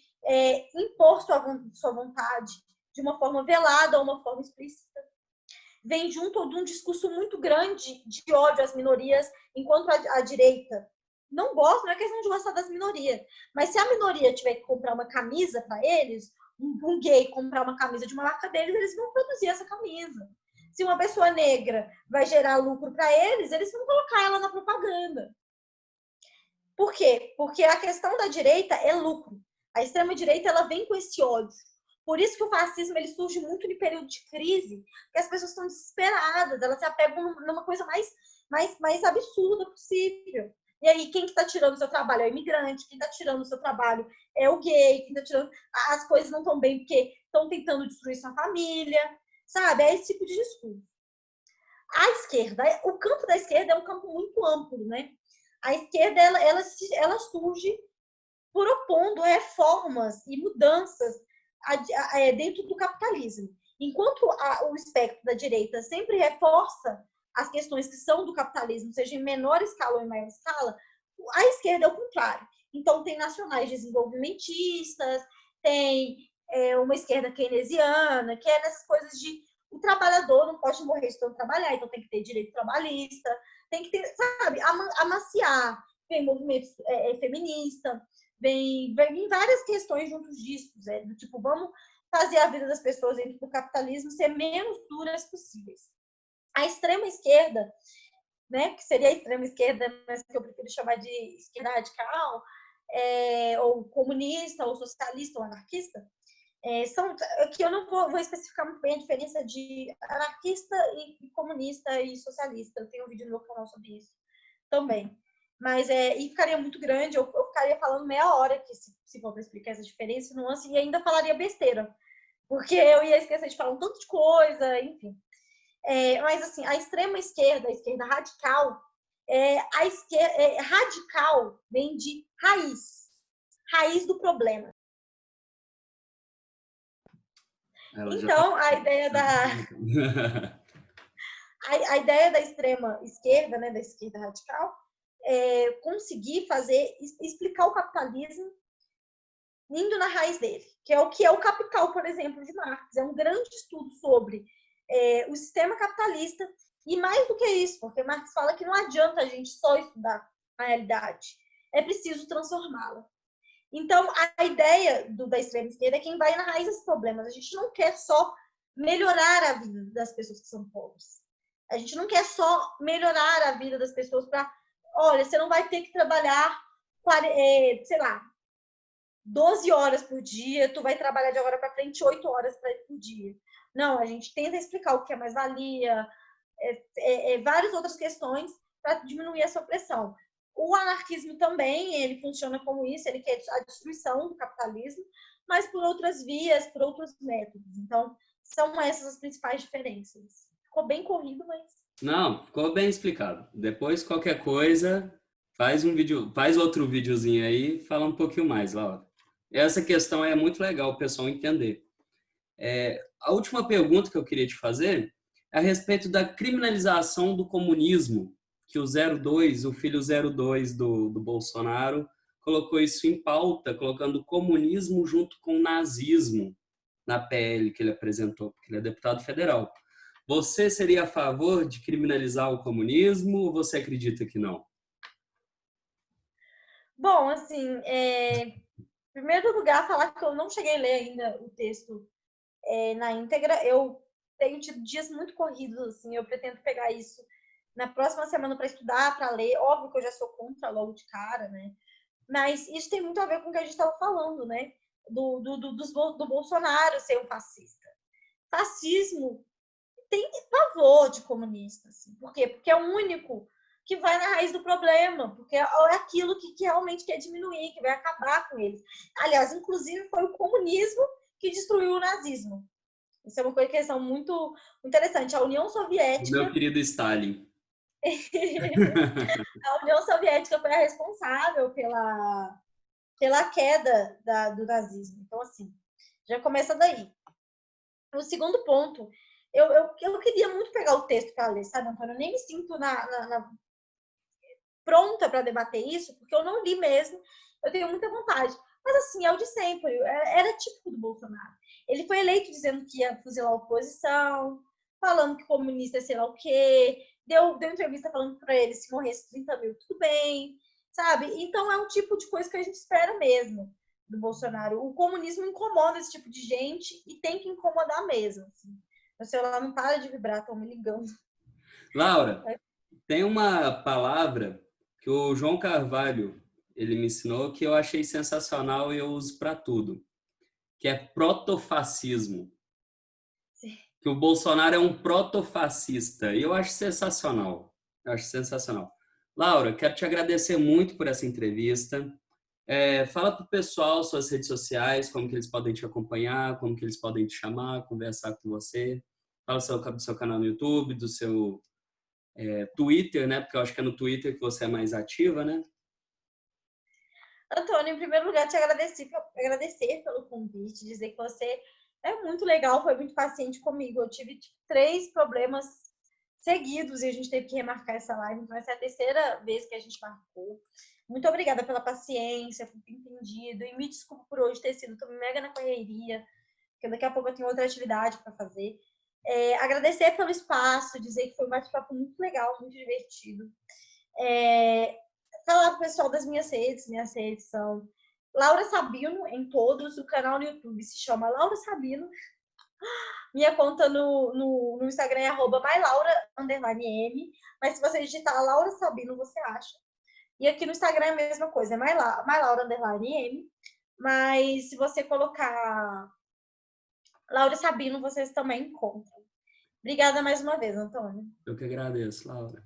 impor sua vontade de uma forma velada ou uma forma explícita. Vem junto de um discurso muito grande de ódio às minorias, enquanto a direita não gosta, não é questão de gostar das minorias, mas se a minoria tiver que comprar uma camisa para eles, um gay comprar uma camisa de uma marca deles, eles vão produzir essa camisa. Se uma pessoa negra vai gerar lucro para eles vão colocar ela na propaganda. Por quê? Porque a questão da direita é lucro. A extrema-direita ela vem com esse ódio. Por isso que o fascismo ele surge muito no período de crise, porque as pessoas estão desesperadas, elas se apegam numa coisa mais absurda possível. E aí, quem que está tirando o seu trabalho é o imigrante, quem está tirando o seu trabalho é o gay, quem está tirando... As coisas não estão bem porque estão tentando destruir sua família, sabe? É esse tipo de discurso. A esquerda, o campo da esquerda é um campo muito amplo, né? A esquerda, ela surge propondo reformas e mudanças dentro do capitalismo. Enquanto o espectro da direita sempre reforça as questões que são do capitalismo, seja em menor escala ou em maior escala, a esquerda é o contrário. Então, tem nacionais desenvolvimentistas, tem uma esquerda keynesiana, que é nessas coisas de o trabalhador não pode morrer se não trabalhar, então tem que ter direito trabalhista, tem que ter, sabe, amaciar. Vem movimento feminista, vem várias questões juntos disso, do tipo, vamos fazer a vida das pessoas dentro do capitalismo ser menos duras possíveis. A extrema esquerda, né, que seria a extrema esquerda, mas que eu prefiro chamar de esquerda radical, ou comunista, ou socialista, ou anarquista, são que eu não vou especificar muito bem a diferença de anarquista e comunista e socialista. Eu tenho um vídeo no meu canal sobre isso também. Mas e ficaria muito grande, eu ficaria falando meia hora aqui, se for para explicar essa diferença, nuance, e ainda falaria besteira, porque eu ia esquecer de falar um tanto de coisa, enfim. Mas assim, a extrema esquerda, a esquerda radical, a esquerda radical vem de raiz do problema. Então, a ideia a ideia da extrema esquerda, né, da esquerda radical, é conseguir explicar o capitalismo indo na raiz dele, que é o Capital, por exemplo, de Marx. É um grande estudo sobre o sistema capitalista, e mais do que isso, porque Marx fala que não adianta a gente só estudar a realidade, é preciso transformá-la. Então, a ideia da extrema esquerda é quem vai na raiz dos problemas. A gente não quer só melhorar a vida das pessoas que são pobres. A gente não quer só melhorar a vida das pessoas para, olha, você não vai ter que trabalhar, sei lá, 12 horas por dia, tu vai trabalhar de agora para frente 8 horas por dia. Não, a gente tenta explicar o que é mais-valia, várias outras questões para diminuir essa opressão. O anarquismo também, ele funciona como isso, ele quer a destruição do capitalismo, mas por outras vias, por outros métodos. Então, são essas as principais diferenças. Ficou bem corrido, mas... Não, ficou bem explicado. Depois, qualquer coisa, faz outro videozinho aí, fala um pouquinho mais, Laura. Essa questão é muito legal o pessoal entender. A última pergunta que eu queria te fazer é a respeito da criminalização do comunismo, que o filho 02 do Bolsonaro, colocou isso em pauta, colocando o comunismo junto com o nazismo na PL que ele apresentou, porque ele é deputado federal. Você seria a favor de criminalizar o comunismo ou você acredita que não? Bom, assim, em primeiro lugar, falar que eu não cheguei a ler ainda o texto na íntegra. Eu tenho tido dias muito corridos, assim, eu pretendo pegar isso na próxima semana para estudar, para ler. Óbvio que eu já sou contra logo de cara, né? Mas isso tem muito a ver com o que a gente estava falando, né? Do Bolsonaro ser um fascista. Fascismo tem pavor de comunista, assim. Por quê? Porque é o único que vai na raiz do problema, porque é aquilo que realmente quer diminuir, que vai acabar com eles. Aliás, inclusive foi o comunismo que destruiu o nazismo. Isso é uma questão muito interessante. A União Soviética... Meu querido Stalin. A União Soviética foi a responsável pela queda do nazismo. Então, assim, já começa daí. O segundo ponto, eu queria muito pegar o texto para ler, sabe, Antônio? Eu nem me sinto pronta para debater isso, porque eu não li mesmo. Eu tenho muita vontade. Mas, assim, é o de sempre. Era típico do Bolsonaro. Ele foi eleito dizendo que ia fuzilar a oposição, falando que comunista é sei lá o quê. Deu entrevista falando para ele, se morresse 30 mil, tudo bem, sabe? Então, é um tipo de coisa que a gente espera mesmo do Bolsonaro. O comunismo incomoda esse tipo de gente e tem que incomodar mesmo. Assim. Meu celular não para de vibrar, estão me ligando. Laura, tem uma palavra que o João Carvalho ele me ensinou que eu achei sensacional e eu uso para tudo, que é protofascismo. Sim. Que o Bolsonaro é um protofascista. E eu acho sensacional. Eu acho sensacional. Laura, quero te agradecer muito por essa entrevista. Fala para o pessoal suas redes sociais, como que eles podem te acompanhar, como que eles podem te chamar, conversar com você. Fala do seu canal no YouTube, do seu Twitter, né? Porque eu acho que é no Twitter que você é mais ativa, né? Antônio, em primeiro lugar, te agradecer pelo convite, dizer que você é muito legal, foi muito paciente comigo. Eu tive 3 problemas seguidos e a gente teve que remarcar essa live, então essa é a terceira vez que a gente marcou. Muito obrigada pela paciência, por ter entendido, e me desculpo por hoje ter sido mega na correria, porque daqui a pouco eu tenho outra atividade para fazer. Agradecer pelo espaço, dizer que foi um bate-papo muito legal, muito divertido. Falar pro pessoal das minhas redes são Laura Sabino em todos. O canal no YouTube se chama Laura Sabino. Minha conta no Instagram é @mylaura_m. Mas se você digitar Laura Sabino, você acha. E aqui no Instagram é a mesma coisa, é mylaura_m. Mas se você colocar Laura Sabino, vocês também encontram. Obrigada mais uma vez, Antônio. Eu que agradeço, Laura.